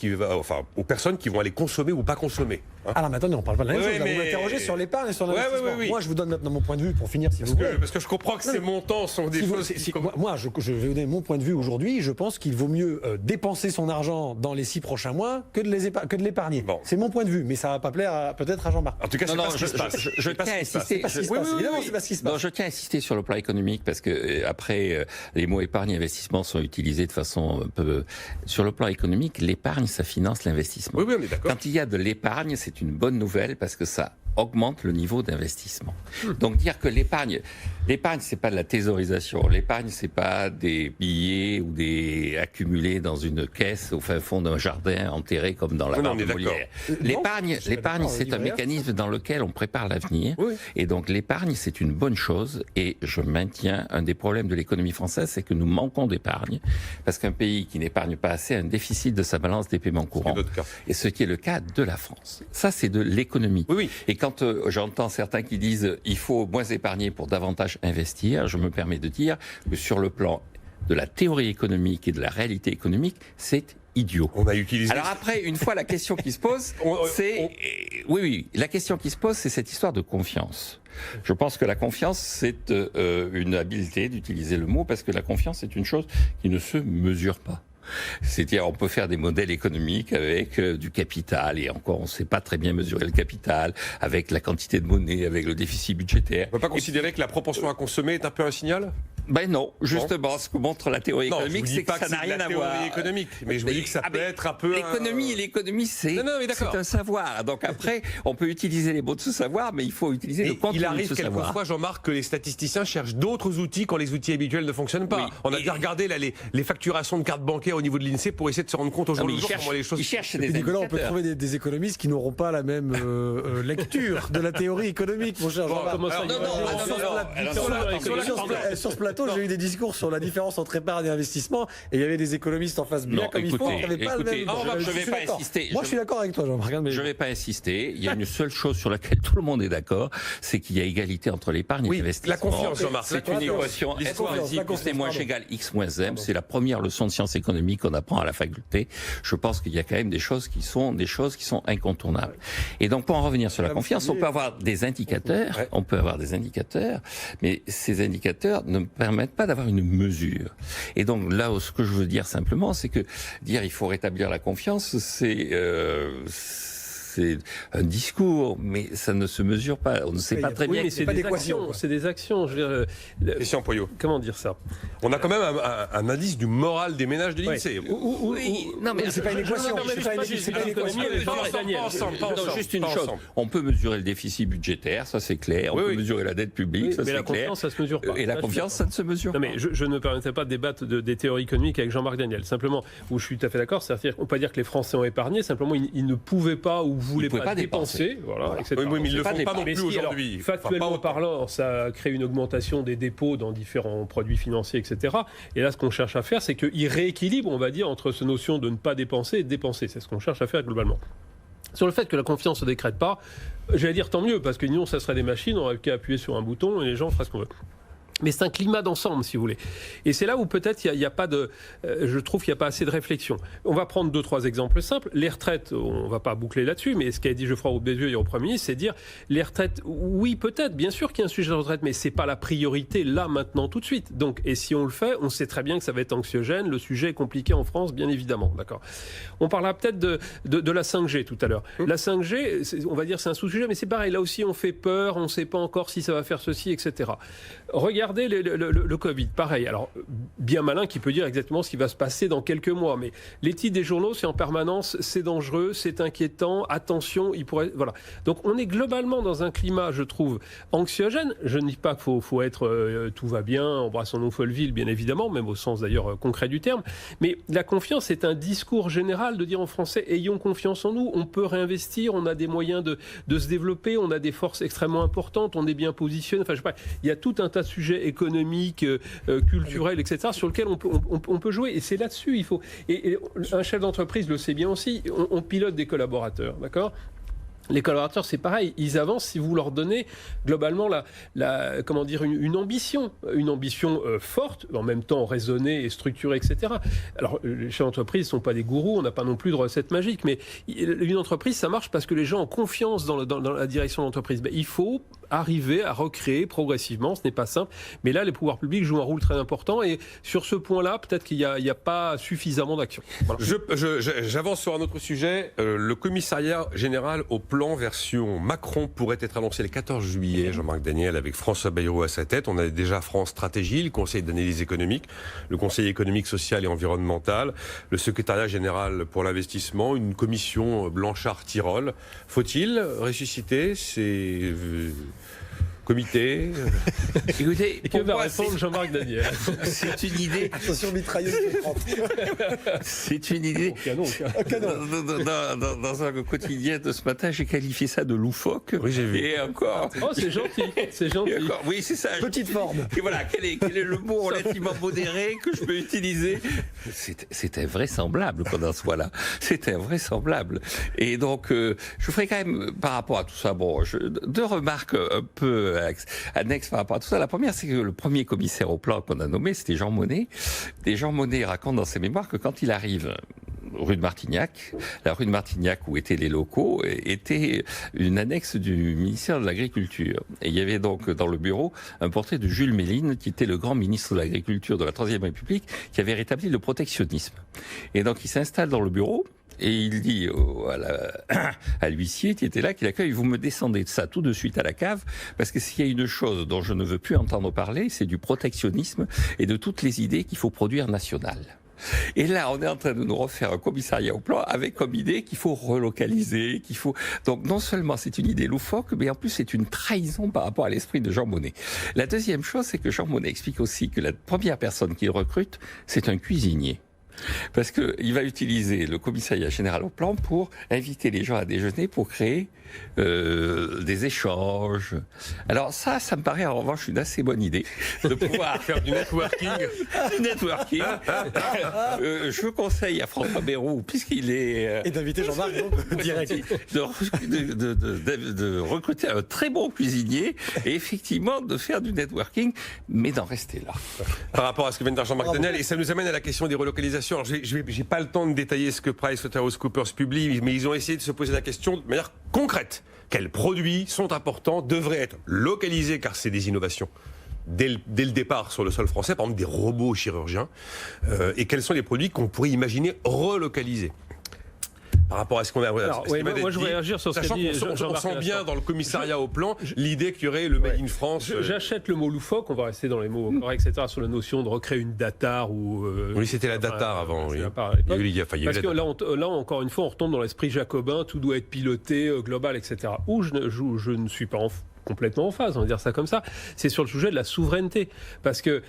aux personnes qui vont aller consommer ou pas consommer. Alors maintenant, on ne parle pas de la même chose. Vous m'interrogez sur l'épargne et sur l'investissement. Moi, je vous donne maintenant mon point de vue pour finir, si vous voulez. Parce que je comprends que ces montants sont des choses... Moi, je vais vous donner mon point de vue aujourd'hui. Je pense qu'il vaut mieux dépenser son argent dans les 6 prochains mois que de l'épargner. Bon. C'est mon point de vue, mais ça ne va pas plaire peut-être à Jean-Marc. En tout cas, c'est pas ce qui se passe. Je tiens à insister. Évidemment, c'est pas ce qui se passe. Je tiens à insister sur le plan économique parce que après, les mots épargne et investissement sont utilisés de façon un peu... Sur le plan économique, l'épargne, ça finance l'investissement. Oui, on est d'accord. Quand il y a de l'épargne, c'est une bonne nouvelle parce que ça augmente le niveau d'investissement. Donc dire que l'épargne, c'est pas de la thésaurisation. L'épargne, c'est pas des billets ou des accumulés dans une caisse au fin fond d'un jardin enterré comme dans la barre de Molière. L'épargne, c'est un mécanisme dans lequel on prépare l'avenir. Oui. Et donc l'épargne, c'est une bonne chose. Et je maintiens un des problèmes de l'économie française, c'est que nous manquons d'épargne parce qu'un pays qui n'épargne pas assez a un déficit de sa balance des paiements courants. Et ce qui est le cas de la France. Ça, c'est de l'économie. Oui. Et quand j'entends certains qui disent il faut moins épargner pour davantage investir, je me permets de dire que sur le plan de la théorie économique et de la réalité économique, c'est idiot. On a utilisé. Alors après, une fois la question qui se pose, c'est la question qui se pose, c'est cette histoire de confiance. Je pense que la confiance, c'est une habileté d'utiliser le mot, parce que la confiance, c'est une chose qui ne se mesure pas. C'est-à-dire, on peut faire des modèles économiques avec du capital, et encore, on ne sait pas très bien mesurer le capital, avec la quantité de monnaie, avec le déficit budgétaire. On ne peut pas considérer que la proportion à consommer est un peu un signal ? Ben non, justement, ce que montre la théorie économique, c'est que ça n'a rien à voir. Théorie économique, mais je vous dis que ça peut être un peu. L'économie, c'est un savoir. Donc après, on peut utiliser les mots de ce savoir, mais il faut utiliser le contenu de ce savoir. Il arrive quelquefois, Jean-Marc, que les statisticiens cherchent d'autres outils quand les outils habituels ne fonctionnent pas. Oui. On a déjà regardé là, les facturations de cartes bancaires au niveau de l'INSEE pour essayer de se rendre compte au jour le jour comment les choses. Ils cherchent des Nicolas, on peut trouver des économistes qui n'auront pas la même lecture de la théorie économique, mon cher Jean-Marc. Sur ce plateau, j'ai eu des discours sur la différence entre épargne et investissement, et il y avait des économistes en face bien comme il faut, qui n'avaient pas le même. Je ne vais pas insister. Moi, je suis d'accord avec toi, Jean-Marc. Je ne vais pas insister. Il y a une seule chose sur laquelle tout le monde est d'accord, c'est qu'il y a égalité entre l'épargne et l'investissement. La confiance, Jean-Marc. C'est une équation S moins I plus T moins H égale X moins M. C'est la première leçon de sciences économiques qu'on apprend à la faculté. Je pense qu'il y a quand même des choses qui sont incontournables. Et donc, pour en revenir sur la confiance, on peut avoir des indicateurs, mais ces indicateurs ne permettent pas d'avoir une mesure. Et donc là, ce que je veux dire simplement, c'est que dire il faut rétablir la confiance, c'est un discours, mais ça ne se mesure pas. On ne sait pas très bien. Mais c'est des actions. C'est des actions. Je veux dire, Christian Poyot. Comment dire ça ? On a quand même un indice du moral des ménages de l'INSEE. Non, mais c'est pas une équation. C'est pas une équation. Juste une chose. On peut mesurer le déficit budgétaire, ça c'est clair. On peut mesurer la dette publique, ça c'est clair. Mais la confiance, ça se mesure pas. Et la confiance, ça ne se mesure pas. Non, mais je ne me permettrais pas de débattre des théories économiques avec Jean-Marc Daniel. Simplement, où je suis tout à fait d'accord, c'est-à-dire qu'on peut pas dire que les Français ont épargné. Simplement, ils ne pouvaient pas ou voulaient pas dépenser. Voilà. Oui, mais ils ne le font pas non plus aujourd'hui. Factuellement parlant, ça crée une augmentation des dépôts dans différents produits financiers, etc. Et là, ce qu'on cherche à faire, c'est qu'ils rééquilibrent, on va dire, entre cette notion de ne pas dépenser et de dépenser. C'est ce qu'on cherche à faire globalement. Sur le fait que la confiance ne se décrète pas, j'allais dire tant mieux, parce que sinon, ça serait des machines, on n'aurait qu'à appuyer sur un bouton et les gens feraient ce qu'on veut. Mais c'est un climat d'ensemble, si vous voulez. Et c'est là où peut-être il y a pas de, je trouve qu'il n'y a pas assez de réflexion. On va prendre 2-3 exemples simples. Les retraites, on ne va pas boucler là-dessus, mais ce qu'a dit Geoffroy Roux de Bézieux hier au Premier ministre, c'est dire les retraites, oui peut-être, bien sûr qu'il y a un sujet de retraite, mais c'est pas la priorité là, maintenant, tout de suite. Donc, et si on le fait, on sait très bien que ça va être anxiogène. Le sujet est compliqué en France, bien évidemment. D'accord. On parlera peut-être de la 5G tout à l'heure. La 5G, on va dire c'est un sous-sujet, mais c'est pareil. Là aussi, on fait peur, on ne sait pas encore si ça va faire ceci, etc. Regardez le Covid, pareil. Alors, bien malin qui peut dire exactement ce qui va se passer dans quelques mois. Mais les titres des journaux, c'est en permanence, c'est dangereux, c'est inquiétant, attention, il pourrait... Voilà. Donc, on est globalement dans un climat, je trouve, anxiogène. Je ne dis pas qu'il faut être tout va bien, embrassons-nous Folleville, bien évidemment, même au sens d'ailleurs concret du terme. Mais la confiance est un discours général de dire en français, ayons confiance en nous, on peut réinvestir, on a des moyens de se développer, on a des forces extrêmement importantes, on est bien positionné. Enfin, je sais pas, il y a tout un tas de sujets économiques, culturels, etc., sur lesquels on peut jouer. Et c'est là-dessus, il faut... Et un chef d'entreprise le sait bien aussi, on pilote des collaborateurs, d'accord ? Les collaborateurs, c'est pareil, ils avancent si vous leur donnez globalement comment dire, une ambition forte, en même temps raisonnée et structurée, etc. Alors, les chefs d'entreprise ne sont pas des gourous, on n'a pas non plus de recette magique, mais une entreprise, ça marche parce que les gens ont confiance dans la direction de l'entreprise. Il faut arriver à recréer progressivement. Ce n'est pas simple, mais là, les pouvoirs publics jouent un rôle très important. Et sur ce point-là, peut-être qu'il n'y a pas suffisamment d'action. Voilà. J'avance sur un autre sujet. Le commissariat général au plan version Macron pourrait être annoncé le 14 juillet, Jean-Marc Daniel, avec François Bayrou à sa tête. On a déjà France Stratégie, le Conseil d'analyse économique, le Conseil économique, social et environnemental, le secrétariat général pour l'investissement, une commission Blanchard-Tirol. Faut-il ressusciter ces comités? Écoutez, que va répondre Jean-Marc Daniel? C'est une idée. Attention, mitrailleuse. C'est une idée. Canon. Dans un quotidien de ce matin, j'ai qualifié ça de loufoque. Oui, j'ai vu. Et encore. Oh, c'est gentil. C'est gentil. Oui, c'est ça. Petite forme. Et voilà, quel est le mot relativement modéré que je peux utiliser? C'est invraisemblable qu'on en soit là. C'est invraisemblable. Et donc, je ferai quand même, par rapport à tout ça, deux remarques un peu annexes par rapport à tout ça. La première, c'est que le premier commissaire au plan qu'on a nommé, c'était Jean Monnet. Et Jean Monnet raconte dans ses mémoires que quand il arrive rue de Martignac, la rue de Martignac où étaient les locaux était une annexe du ministère de l'Agriculture. Et il y avait donc dans le bureau un portrait de Jules Méline, qui était le grand ministre de l'Agriculture de la Troisième République, qui avait rétabli le protectionnisme. Et donc il s'installe dans le bureau. Et il dit à l'huissier qui était là, qui l'accueille, vous me descendez de ça tout de suite à la cave, parce que s'il y a une chose dont je ne veux plus entendre parler, c'est du protectionnisme et de toutes les idées qu'il faut produire nationales. Et là, on est en train de nous refaire un commissariat au plan avec comme idée qu'il faut relocaliser, qu'il faut... Donc non seulement c'est une idée loufoque, mais en plus c'est une trahison par rapport à l'esprit de Jean Monnet. La deuxième chose, c'est que Jean Monnet explique aussi que la première personne qu'il recrute, c'est un cuisinier. Parce qu'il va utiliser le commissariat général au plan pour inviter les gens à déjeuner, pour créer des échanges. Alors ça me paraît en revanche une assez bonne idée de pouvoir faire du networking. Je conseille à François Bayrou, puisqu'il est... Et d'inviter Jean-Marc direct. De recruter un très bon cuisinier et effectivement de faire du networking, mais d'en rester là. Par rapport à ce que vient de dire Jean-Marc Daniel, et ça nous amène à la question des relocalisations. Alors, j'ai pas le temps de détailler ce que PricewaterhouseCoopers publie, mais ils ont essayé de se poser la question de manière concrète. Quels produits sont importants, devraient être localisés, car c'est des innovations dès le départ sur le sol français, par exemple des robots chirurgiens, et quels sont les produits qu'on pourrait imaginer relocaliser par rapport à ce qu'on a. Alors, moi, je voudrais réagir sur ce qu'a dit Jean-Marc. On sent bien dans le commissariat au plan l'idée qu'il y aurait le Made in France. J'achète le mot loufoque, on va rester dans les mots corrects, etc., sur la notion de recréer une datar ou. Oui, c'était la datar avant. Oui. Parce que là, encore une fois, on retombe dans l'esprit jacobin, tout doit être piloté, global, etc. Où je ne suis pas complètement en phase, on va dire ça comme ça, c'est sur le sujet de la souveraineté. Parce que,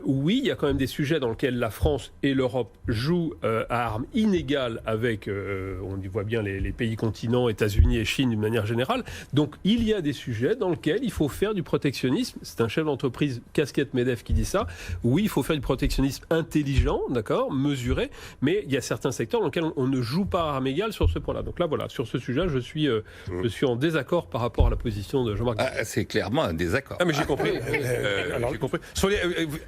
oui, il y a quand même des sujets dans lesquels la France et l'Europe jouent à armes inégales avec, on y voit bien les pays continents, États-Unis et Chine d'une manière générale. Donc, il y a des sujets dans lesquels il faut faire du protectionnisme. C'est un chef d'entreprise, casquette MEDEF, qui dit ça. Oui, il faut faire du protectionnisme intelligent, d'accord, mesuré, mais il y a certains secteurs dans lesquels on ne joue pas à armes égales sur ce point-là. Donc là, voilà, sur ce sujet, je suis en désaccord par rapport à la position de Jean-Marc. C'est clairement un désaccord. Ah, mais j'ai compris. J'ai compris.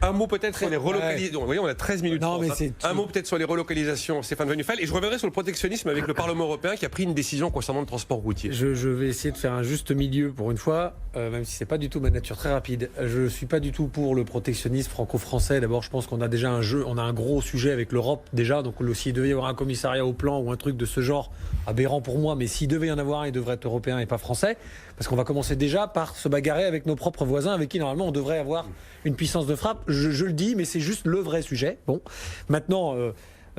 Un mot peut-être sur les relocalisations. Vous voyez, on a 13 minutes. Non, mais un mot peut-être sur les relocalisations, Stéphane Venufal. Et je reviendrai sur le protectionnisme avec le Parlement européen qui a pris une décision concernant le transport routier. Je vais essayer de faire un juste milieu pour une fois, même si c'est pas du tout ma nature très rapide. Je suis pas du tout pour le protectionnisme franco-français. D'abord, je pense qu'on a déjà on a un gros sujet avec l'Europe déjà. Donc, s'il devait y avoir un commissariat au plan ou un truc de ce genre, aberrant pour moi, mais s'il devait y en avoir un, il devrait être européen et pas français. Parce qu'on va commencer déjà par se bagarrer avec nos propres voisins avec qui normalement on devrait avoir une puissance de frappe. Je le dis, mais c'est juste le vrai sujet. Bon, maintenant,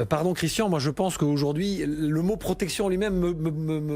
pardon Christian, moi je pense qu'aujourd'hui, le mot protection lui-même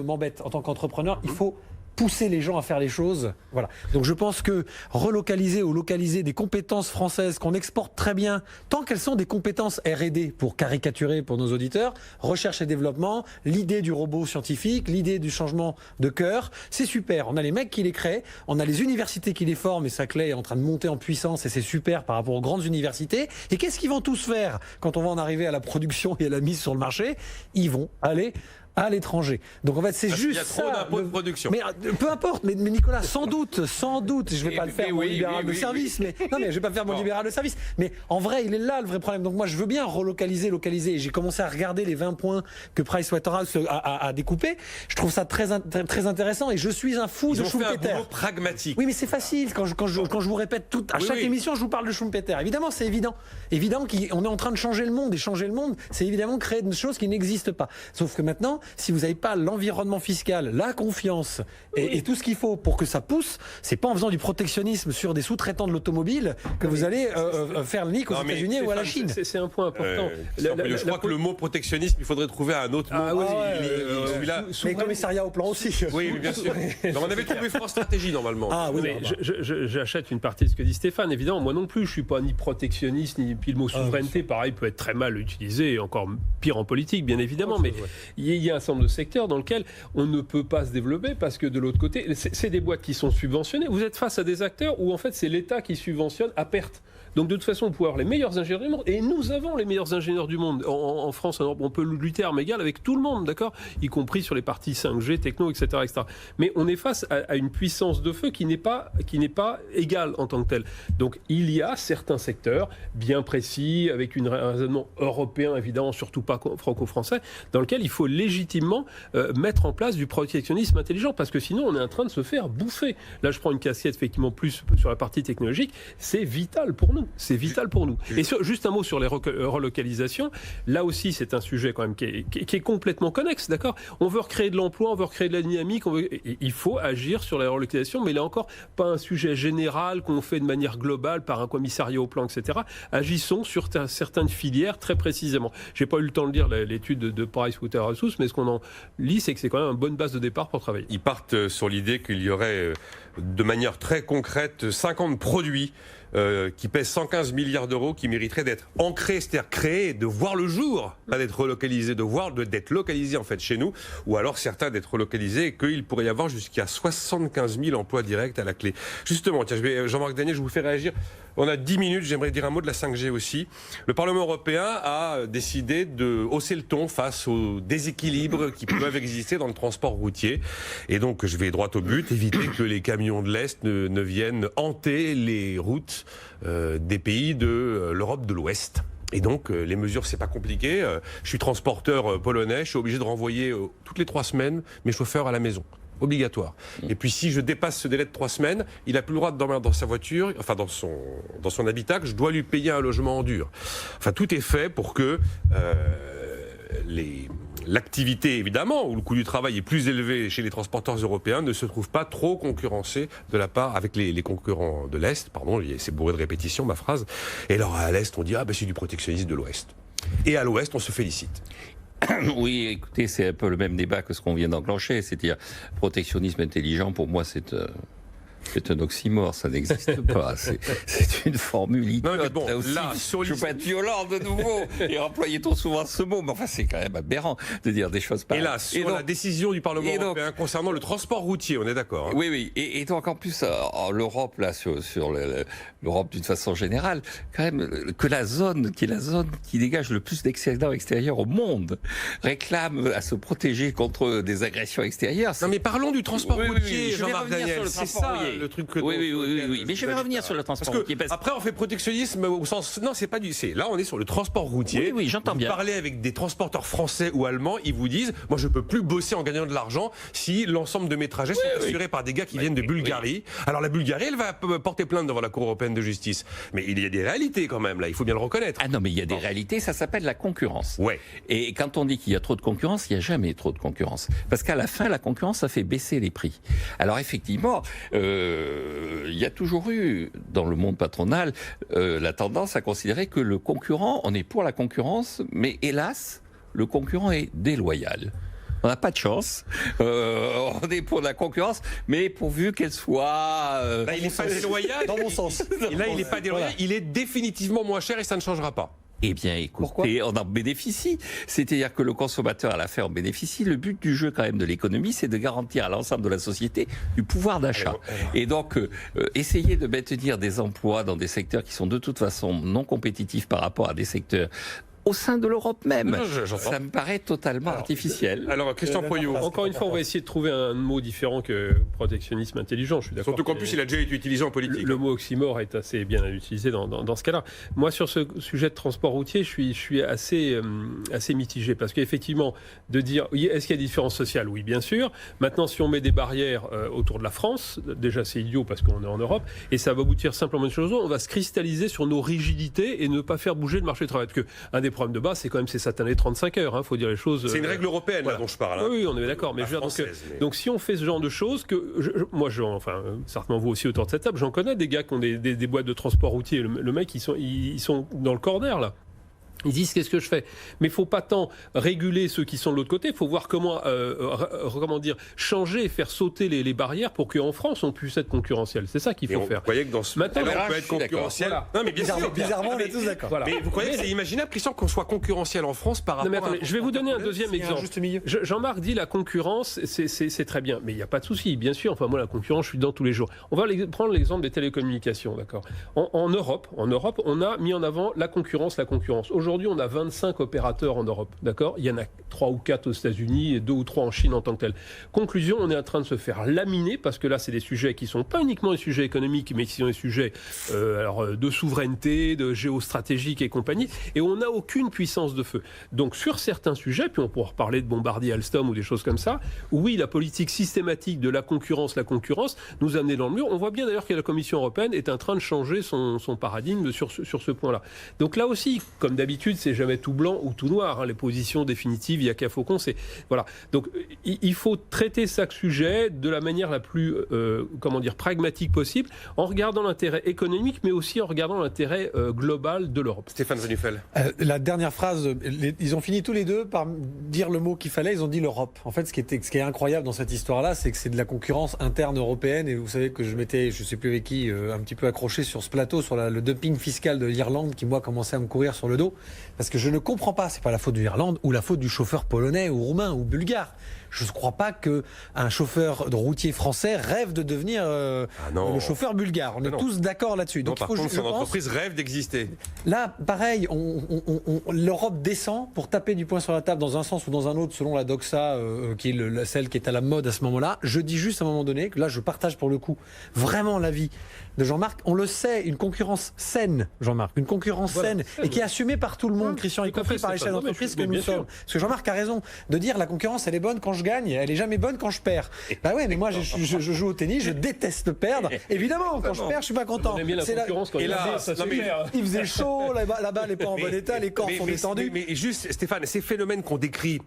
m'embête. En tant qu'entrepreneur, il faut pousser les gens à faire les choses. Voilà. Donc je pense que relocaliser ou localiser des compétences françaises qu'on exporte très bien, tant qu'elles sont des compétences R&D, pour caricaturer pour nos auditeurs, recherche et développement, l'idée du robot scientifique, l'idée du changement de cœur, c'est super. On a les mecs qui les créent, on a les universités qui les forment, et Saclay est en train de monter en puissance et c'est super par rapport aux grandes universités. Et qu'est-ce qu'ils vont tous faire quand on va en arriver à la production et à la mise sur le marché? Ils vont aller à l'étranger. Donc en fait, c'est juste il y a trop d'impôts de production. Mais peu importe, mais Nicolas, sans doute, je vais pas le faire mon libéral de service, mais non, mais je vais pas faire mon libéral de service. Mais en vrai, il est là le vrai problème. Donc moi, je veux bien localiser. Et j'ai commencé à regarder les 20 points que Pricewaterhouse a découpés. Je trouve ça très intéressant et je suis un fou de Schumpeter. Ils ont fait un boulot pragmatique. Oui, mais c'est facile quand je vous répète à chaque émission, je vous parle de Schumpeter. Évidemment, c'est évident. Évidemment qu'on est en train de changer le monde et changer le monde, c'est évidemment créer des choses qui n'existent pas. Sauf que maintenant, si vous n'avez pas l'environnement fiscal, la confiance et tout ce qu'il faut pour que ça pousse, c'est pas en faisant du protectionnisme sur des sous-traitants de l'automobile que vous allez faire le nique aux États-Unis ou à la Chine. C'est un point important. Je crois que le mot protectionnisme, il faudrait trouver un autre mot. Mais commissariat au plan aussi. Oui, bien sûr. Donc on avait trouvé France Stratégie normalement. Ah oui, mais j'achète une partie de ce que dit Stéphane. Évidemment, moi non plus, je suis pas ni protectionniste ni puis le mot souveraineté, pareil, peut être très mal utilisé et encore pire en politique, bien évidemment. Mais il y a un certain nombre de secteurs dans lesquels on ne peut pas se développer parce que de l'autre côté, c'est des boîtes qui sont subventionnées. Vous êtes face à des acteurs où en fait c'est l'État qui subventionne à perte. Donc de toute façon, on peut avoir les meilleurs ingénieurs du monde, et nous avons les meilleurs ingénieurs du monde. En France, on peut lutter armes égales avec tout le monde, d'accord, y compris sur les parties 5G, techno, etc., etc. Mais on est face à une puissance de feu qui n'est pas égale en tant que telle. Donc il y a certains secteurs bien précis, avec un raisonnement européen évidemment, surtout pas franco-français, dans lequel il faut légitimement mettre en place du protectionnisme intelligent, parce que sinon on est en train de se faire bouffer. Là, je prends une casquette effectivement plus sur la partie technologique, c'est vital pour nous. C'est vital pour nous. Et juste un mot sur les relocalisations. Là aussi, c'est un sujet quand même qui est complètement connexe, d'accord ? On veut recréer de l'emploi, on veut recréer de la dynamique, il faut agir sur les relocalisations, mais là encore, pas un sujet général qu'on fait de manière globale par un commissariat au plan, etc. Agissons sur certaines filières très précisément. J'ai pas eu le temps de lire l'étude de Pricewaterhouse, mais ce qu'on en lit, c'est que c'est quand même une bonne base de départ pour travailler. Ils partent sur l'idée qu'il y aurait, de manière très concrète, 50 produits qui pèsent 115 milliards d'euros, qui mériteraient d'être ancrés, c'est-à-dire créés, de voir le jour, pas d'être relocalisés, d'être localisés en fait chez nous, ou alors certains d'être relocalisés, et qu'il pourrait y avoir jusqu'à 75 000 emplois directs à la clé. Justement, tiens, Jean-Marc Daniel, je vous fais réagir. On a 10 minutes, j'aimerais dire un mot de la 5G aussi. Le Parlement européen a décidé de hausser le ton face aux déséquilibres qui peuvent exister dans le transport routier. Et donc, je vais droit au but, éviter que les camions de l'Est ne viennent hanter les routes des pays de l'Europe de l'Ouest. Et donc, les mesures, c'est pas compliqué. Je suis transporteur polonais, je suis obligé de renvoyer toutes les 3 semaines mes chauffeurs à la maison. Obligatoire. Et puis si je dépasse ce délai de 3 semaines, il n'a plus le droit de dormir dans sa voiture, enfin dans son habitacle, je dois lui payer un logement en dur. Enfin, tout est fait pour que l'activité, évidemment, où le coût du travail est plus élevé chez les transporteurs européens, ne se trouve pas trop concurrencé de la part avec les concurrents de l'Est. Pardon, c'est bourré de répétitions, ma phrase. Et alors à l'Est, on dit « Ah ben c'est du protectionnisme de l'Ouest ». Et à l'Ouest, on se félicite. Oui, écoutez, c'est un peu le même débat que ce qu'on vient d'enclencher, c'est-à-dire protectionnisme intelligent, pour moi c'est un oxymore, ça n'existe pas. C'est une formule idiote. Non, mais bon, aussi. Là, je ne veux pas être violent de nouveau et employer trop souvent ce mot, mais enfin c'est quand même aberrant de dire des choses pareilles. Et là, sur la décision du Parlement européen concernant le transport routier, on est d'accord. Hein. Oui. Et donc en plus, l'Europe, là, sur l'Europe d'une façon générale, quand même, que la zone qui dégage le plus d'excédents extérieurs au monde réclame à se protéger contre des agressions extérieures. Non, mais parlons du transport routier, Jean-Marc Daniel. C'est ça. Le truc que oui, mais je vais revenir sur le transport routier. Après, on fait protectionnisme au sens. Non, c'est pas du. Là, on est sur le transport routier. Oui, j'entends bien. Vous parlez avec des transporteurs français ou allemands, ils vous disent moi, je peux plus bosser en gagnant de l'argent si l'ensemble de mes trajets sont assurés par des gars qui viennent de Bulgarie. Alors, la Bulgarie, elle va porter plainte devant la Cour européenne de justice. Mais il y a des réalités quand même, là, il faut bien le reconnaître. Ah non, mais il y a des réalités, ça s'appelle la concurrence. Ouais. Et quand on dit qu'il y a trop de concurrence, il n'y a jamais trop de concurrence. Parce qu'à la fin, la concurrence, ça fait baisser les prix. Alors, effectivement, il y a toujours eu, dans le monde patronal, la tendance à considérer que le concurrent, on est pour la concurrence, mais hélas, le concurrent est déloyal. On n'a pas de chance. On est pour la concurrence, mais pourvu qu'elle soit... Là, il n'est pas déloyal. Dans mon sens. Et là, il n'est pas déloyal. Voilà. Il est définitivement moins cher et ça ne changera pas. Eh bien, écoutez, on en bénéficie. C'est-à-dire que le consommateur, à la fin, en bénéficie. Le but du jeu, quand même, de l'économie, c'est de garantir à l'ensemble de la société du pouvoir d'achat. Et donc, essayer de maintenir des emplois dans des secteurs qui sont de toute façon non compétitifs par rapport à des secteurs au sein de l'Europe même. Non, j'entends. Ça me paraît totalement artificiel. Alors, Christian Poyot. Encore une fois, on va essayer de trouver un mot différent que protectionnisme intelligent. Je suis d'accord. Surtout qu'en plus, il a déjà été utilisé en politique. Le mot oxymore est assez bien utilisé dans ce cas-là. Moi, sur ce sujet de transport routier, je suis assez mitigé parce qu'effectivement, de dire est-ce qu'il y a des différences sociales ? Oui, bien sûr. Maintenant, si on met des barrières autour de la France, déjà c'est idiot parce qu'on est en Europe et ça va aboutir simplement à une chose, on va se cristalliser sur nos rigidités et ne pas faire bouger le marché du travail. Parce que un des problèmes de base, c'est quand même ces satanées 35 heures. Faut dire les choses. C'est une règle européenne voilà. Là, dont je parle. Oui, on est d'accord. Mais, donc, si on fait ce genre de choses, moi, certainement vous aussi autour de cette table, j'en connais des gars qui ont des boîtes de transport routier. Le mec, ils sont dans le corner là. Ils disent qu'est-ce que je fais ? Mais il ne faut pas tant réguler ceux qui sont de l'autre côté, il faut voir comment changer et faire sauter les barrières pour qu'en France on puisse être concurrentiel. C'est ça qu'il faut faire. Vous croyez que dans ce maintenant on peut être concurrentiel voilà. Non mais bizarrement on est tous d'accord. Voilà. Mais vous croyez que c'est imaginable, Christian, qu'on soit concurrentiel en France par rapport à... Je vais vous donner un deuxième exemple. Juste milieu. Jean-Marc dit la concurrence, c'est très bien, mais il n'y a pas de souci, bien sûr. Enfin moi la concurrence, je suis dedans tous les jours. On va prendre l'exemple des télécommunications, d'accord. En Europe, on a mis en avant la concurrence. Aujourd'hui, on a 25 opérateurs en Europe, d'accord ? Il y en a 3 ou 4 aux États-Unis et 2 ou 3 en Chine en tant que tel. Conclusion, on est en train de se faire laminer parce que là, c'est des sujets qui sont pas uniquement des sujets économiques, mais qui sont des sujets de souveraineté, de géostratégique et compagnie, et on n'a aucune puissance de feu. Donc sur certains sujets, puis on pourra reparler de Bombardier, Alstom ou des choses comme ça, oui, la politique systématique de la concurrence nous a amené dans le mur. On voit bien d'ailleurs que la Commission européenne est en train de changer son paradigme sur ce point-là. Donc là aussi, comme d'habitude, c'est jamais tout blanc ou tout noir. Les positions définitives, il n'y a qu'à Faucon. Voilà. Donc, il faut traiter chaque sujet de la manière la plus, pragmatique possible, en regardant l'intérêt économique, mais aussi en regardant l'intérêt global de l'Europe. Stéphane Venufel. La dernière phrase, ils ont fini tous les deux par dire le mot qu'il fallait. Ils ont dit l'Europe. En fait, ce qui est incroyable dans cette histoire-là, c'est que c'est de la concurrence interne européenne. Et vous savez que je m'étais, je ne sais plus avec qui, un petit peu accroché sur ce plateau, sur le dumping fiscal de l'Irlande, qui moi commençait à me courir sur le dos, parce que je ne comprends pas, c'est pas la faute de l'Irlande ou la faute du chauffeur polonais ou roumain ou bulgare. Je ne crois pas qu'un chauffeur de routier français rêve de devenir le chauffeur bulgare. On est tous d'accord là-dessus. Donc, par contre, son entreprise rêve d'exister. Là, pareil, l'Europe descend pour taper du poing sur la table dans un sens ou dans un autre, selon la doxa, qui est celle qui est à la mode à ce moment-là. Je dis juste à un moment donné, que là, je partage pour le coup vraiment l'avis de Jean-Marc. On le sait, une concurrence saine, Jean-Marc, une concurrence saine et qui est assumée par tout le monde, Christian, y compris par les chefs d'entreprise que nous sommes. Parce que Jean-Marc a raison de dire la concurrence, elle est bonne quand je gagne, elle est jamais bonne quand je perds. Bah ouais, mais moi je joue au tennis, je déteste perdre. Évidemment, quand je perds, je suis pas content. On aime bien la concurrence quand il faisait chaud, la balle n'est pas en bon état, les corps sont détendus. Mais juste, Stéphane, ces phénomènes qu'on décrit,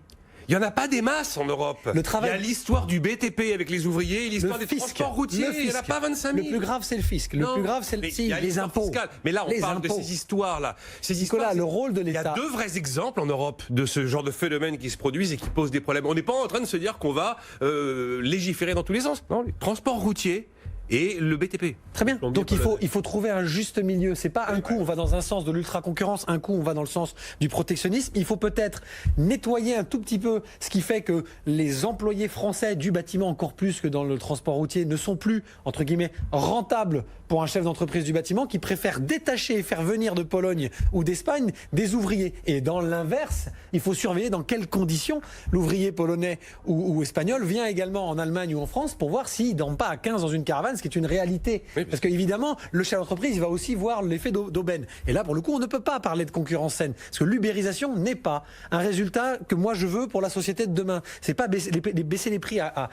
il n'y en a pas des masses en Europe. Il y a l'histoire du BTP avec les ouvriers, l'histoire des transports routiers, il n'y en a pas 25 000. Le plus grave, c'est le fisc. Le plus grave, c'est les impôts. Mais là, on parle de ces histoires-là. Nicolas, le rôle de l'État. Il y a 2 vrais exemples en Europe de ce genre de phénomènes qui se produisent et qui posent des problèmes. On n'est pas en train de se dire qu'on va légiférer dans tous les sens. Non, les transports routiers et le BTP. Très bien. Donc il faut trouver un juste milieu. C'est pas un coup on va dans un sens de l'ultra-concurrence, un coup on va dans le sens du protectionnisme. Il faut peut-être nettoyer un tout petit peu ce qui fait que les employés français du bâtiment, encore plus que dans le transport routier, ne sont plus, entre guillemets, rentables pour un chef d'entreprise du bâtiment qui préfère détacher et faire venir de Pologne ou d'Espagne des ouvriers. Et dans l'inverse, il faut surveiller dans quelles conditions l'ouvrier polonais ou espagnol vient également en Allemagne ou en France pour voir s'il ne dorme pas à 15 dans une caravane, ce qui est une réalité. Oui, parce qu'évidemment, le chef d'entreprise, il va aussi voir l'effet d'aubaine. Et là, pour le coup, on ne peut pas parler de concurrence saine. Parce que l'ubérisation n'est pas un résultat que moi je veux pour la société de demain. C'est pas baisser les prix à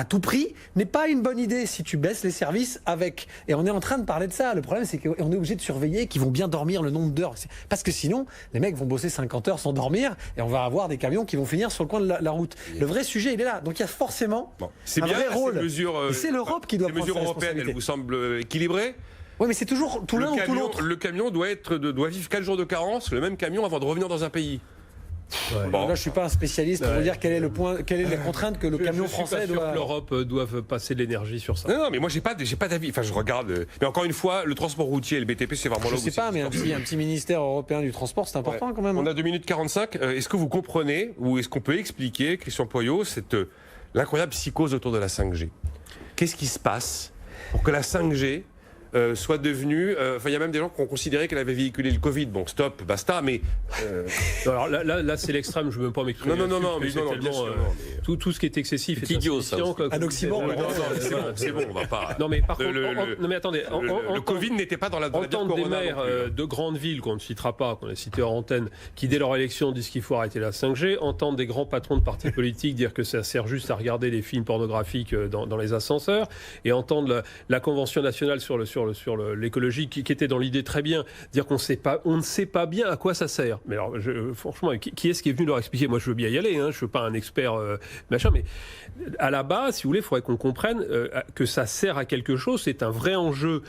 tout prix n'est pas une bonne idée si tu baisses les services avec. Et on est en train de parler de ça. Le problème, c'est qu'on est obligé de surveiller qu'ils vont bien dormir le nombre d'heures. Parce que sinon, les mecs vont bosser 50 heures sans dormir et on va avoir des camions qui vont finir sur le coin de la route. Le vrai sujet, il est là. Donc il y a forcément un vrai rôle. Et c'est l'Europe qui doit prendre sa responsabilité. Les mesures européennes, elles vous semblent équilibrées ? Oui, mais c'est toujours tout l'un ou tout l'autre. Le camion doit vivre 4 jours de carence, le même camion, avant de revenir dans un pays. Ouais. Bon. Là, je suis pas un spécialiste pour vous dire quelle est la contrainte que le camion français doit. Je suis pas sûr que l'Europe doive passer de l'énergie sur ça. Non, mais moi j'ai pas d'avis. Enfin, je regarde. Mais encore une fois, le transport routier et le BTP, c'est vraiment là où. Je sais pas, mais un petit ministère européen du transport, c'est important quand même. On a 2 minutes 45. Est-ce que vous comprenez ou est-ce qu'on peut expliquer, Christian Poyot, l'incroyable psychose autour de la 5G ? Qu'est-ce qui se passe pour que la 5G soit devenue... il y a même des gens qui ont considéré qu'elle avait véhiculé le Covid. Bon, stop, basta, mais... Alors là c'est l'extrême, je ne veux même pas m'exprimer. Non, bien sûr. Tout ce qui est excessif est idiot, ça. Un oxymore. C'est bon, on va pas... Non, mais par contre, non, mais attendez. Le Covid n'était pas dans la entendre des maires de grandes villes, qu'on ne citera pas, qu'on a cité hors antenne, qui dès leur élection disent qu'il faut arrêter la 5G, entendre des grands patrons de partis politiques dire que ça sert juste à regarder des films pornographiques dans les ascenseurs, et entendre la Convention nationale sur l'écologie, qui était dans l'idée très bien, dire qu'on ne sait pas bien à quoi ça sert. Mais alors, franchement, qui est-ce qui est venu leur expliquer? Moi, je veux bien y aller, je ne suis pas un expert machin, mais à la base, si vous voulez, il faudrait qu'on comprenne que ça sert à quelque chose, c'est un vrai enjeu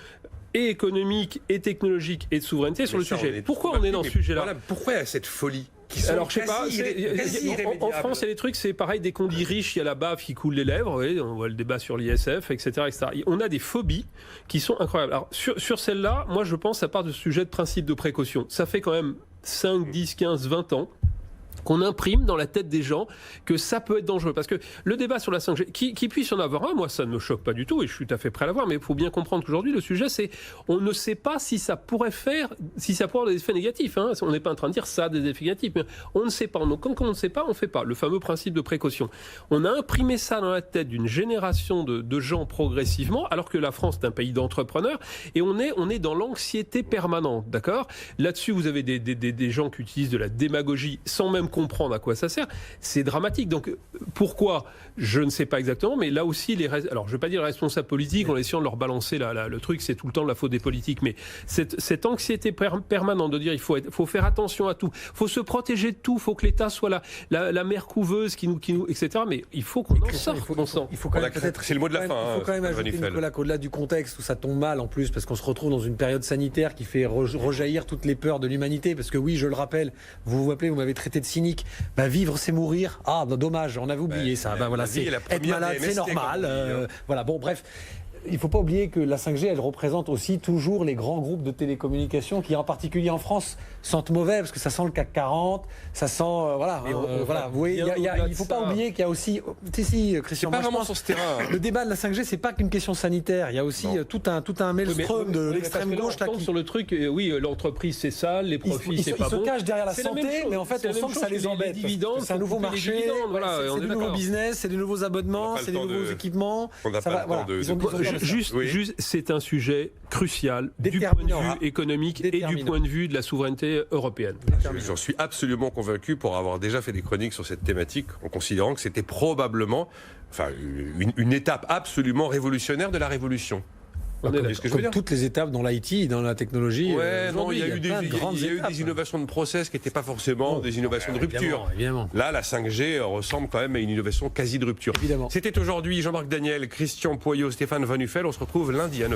et économique, et technologique, et de souveraineté sur le sujet. Pourquoi on est dans ce sujet-là? Voilà, pourquoi il y a cette folie? Alors, je sais pas, en France, il y a des trucs, c'est pareil, dès qu'on dit riche, il y a la bave qui coule les lèvres, oui, on voit le débat sur l'ISF, etc., etc. On a des phobies qui sont incroyables. Alors, sur celle-là, moi, je pense, ça part de ce sujet de principe de précaution. Ça fait quand même 5, 10, 15, 20 ans qu'on imprime dans la tête des gens que ça peut être dangereux. Parce que le débat sur la 5G, qui puisse en avoir un, moi ça ne me choque pas du tout et je suis tout à fait prêt à l'avoir, mais il faut bien comprendre qu'aujourd'hui le sujet c'est, on ne sait pas si ça pourrait avoir des effets négatifs. On n'est pas en train de dire ça a des effets négatifs, mais on ne sait pas. Donc quand on ne sait pas, on ne fait pas. Le fameux principe de précaution. On a imprimé ça dans la tête d'une génération de gens progressivement, alors que la France est un pays d'entrepreneurs et on est dans l'anxiété permanente, d'accord ? Là-dessus, vous avez des gens qui utilisent de la démagogie sans même comprendre à quoi ça sert, c'est dramatique. Donc pourquoi ? Je ne sais pas exactement, mais là aussi, alors je ne vais pas dire les responsables politiques, en essayant de leur balancer le truc, c'est tout le temps de la faute des politiques, mais cette anxiété permanente de dire il faut faire attention à tout, il faut se protéger de tout, il faut que l'État soit la mère couveuse qui nous, etc. Mais il faut qu'on en sorte. Il faut quand même peut-être. C'est le mot de la fin. Il faut quand même ajouter, Nicolas, qu'au-delà du contexte où ça tombe mal en plus, parce qu'on se retrouve dans une période sanitaire qui fait rejaillir toutes les peurs de l'humanité, parce que oui, je le rappelle, vous vous rappelez, vous m'avez traité de cynique. Vivre, c'est mourir. Ah, dommage, on avait oublié ça. Voilà, c'est être malade, c'est normal. Voilà, bon, bref. Il ne faut pas oublier que la 5G, elle représente aussi toujours les grands groupes de télécommunications qui, en particulier en France, sentent mauvais parce que ça sent le CAC 40, ça sent... voilà. Vous voyez, il ne faut pas oublier qu'il y a aussi... Si, Christian, c'est pas vraiment sur ce terrain. Le débat de la 5G, c'est pas qu'une question sanitaire. Il y a aussi tout un maelstrom de l'extrême gauche. Là, sur le truc, oui, l'entreprise, c'est ça, les profits, c'est pas bon. Ils se cachent derrière la santé, mais en fait, on sent que ça les embête. C'est un nouveau marché, c'est de nouveaux business, c'est des nouveaux abonnements, c'est des nouveaux équipements. Juste, c'est un sujet crucial du point de vue économique et du point de vue de la souveraineté européenne. J'en suis absolument convaincu pour avoir déjà fait des chroniques sur cette thématique, en considérant que c'était probablement une étape absolument révolutionnaire de la révolution. Comme toutes les étapes dans l'IT, dans la technologie. Il y a eu des innovations de process qui n'étaient pas forcément des innovations de rupture. Évidemment. Là, la 5G ressemble quand même à une innovation quasi de rupture. Évidemment. C'était aujourd'hui Jean-Marc Daniel, Christian Poyot, Stéphane Van Nuffel. On se retrouve lundi à 9h.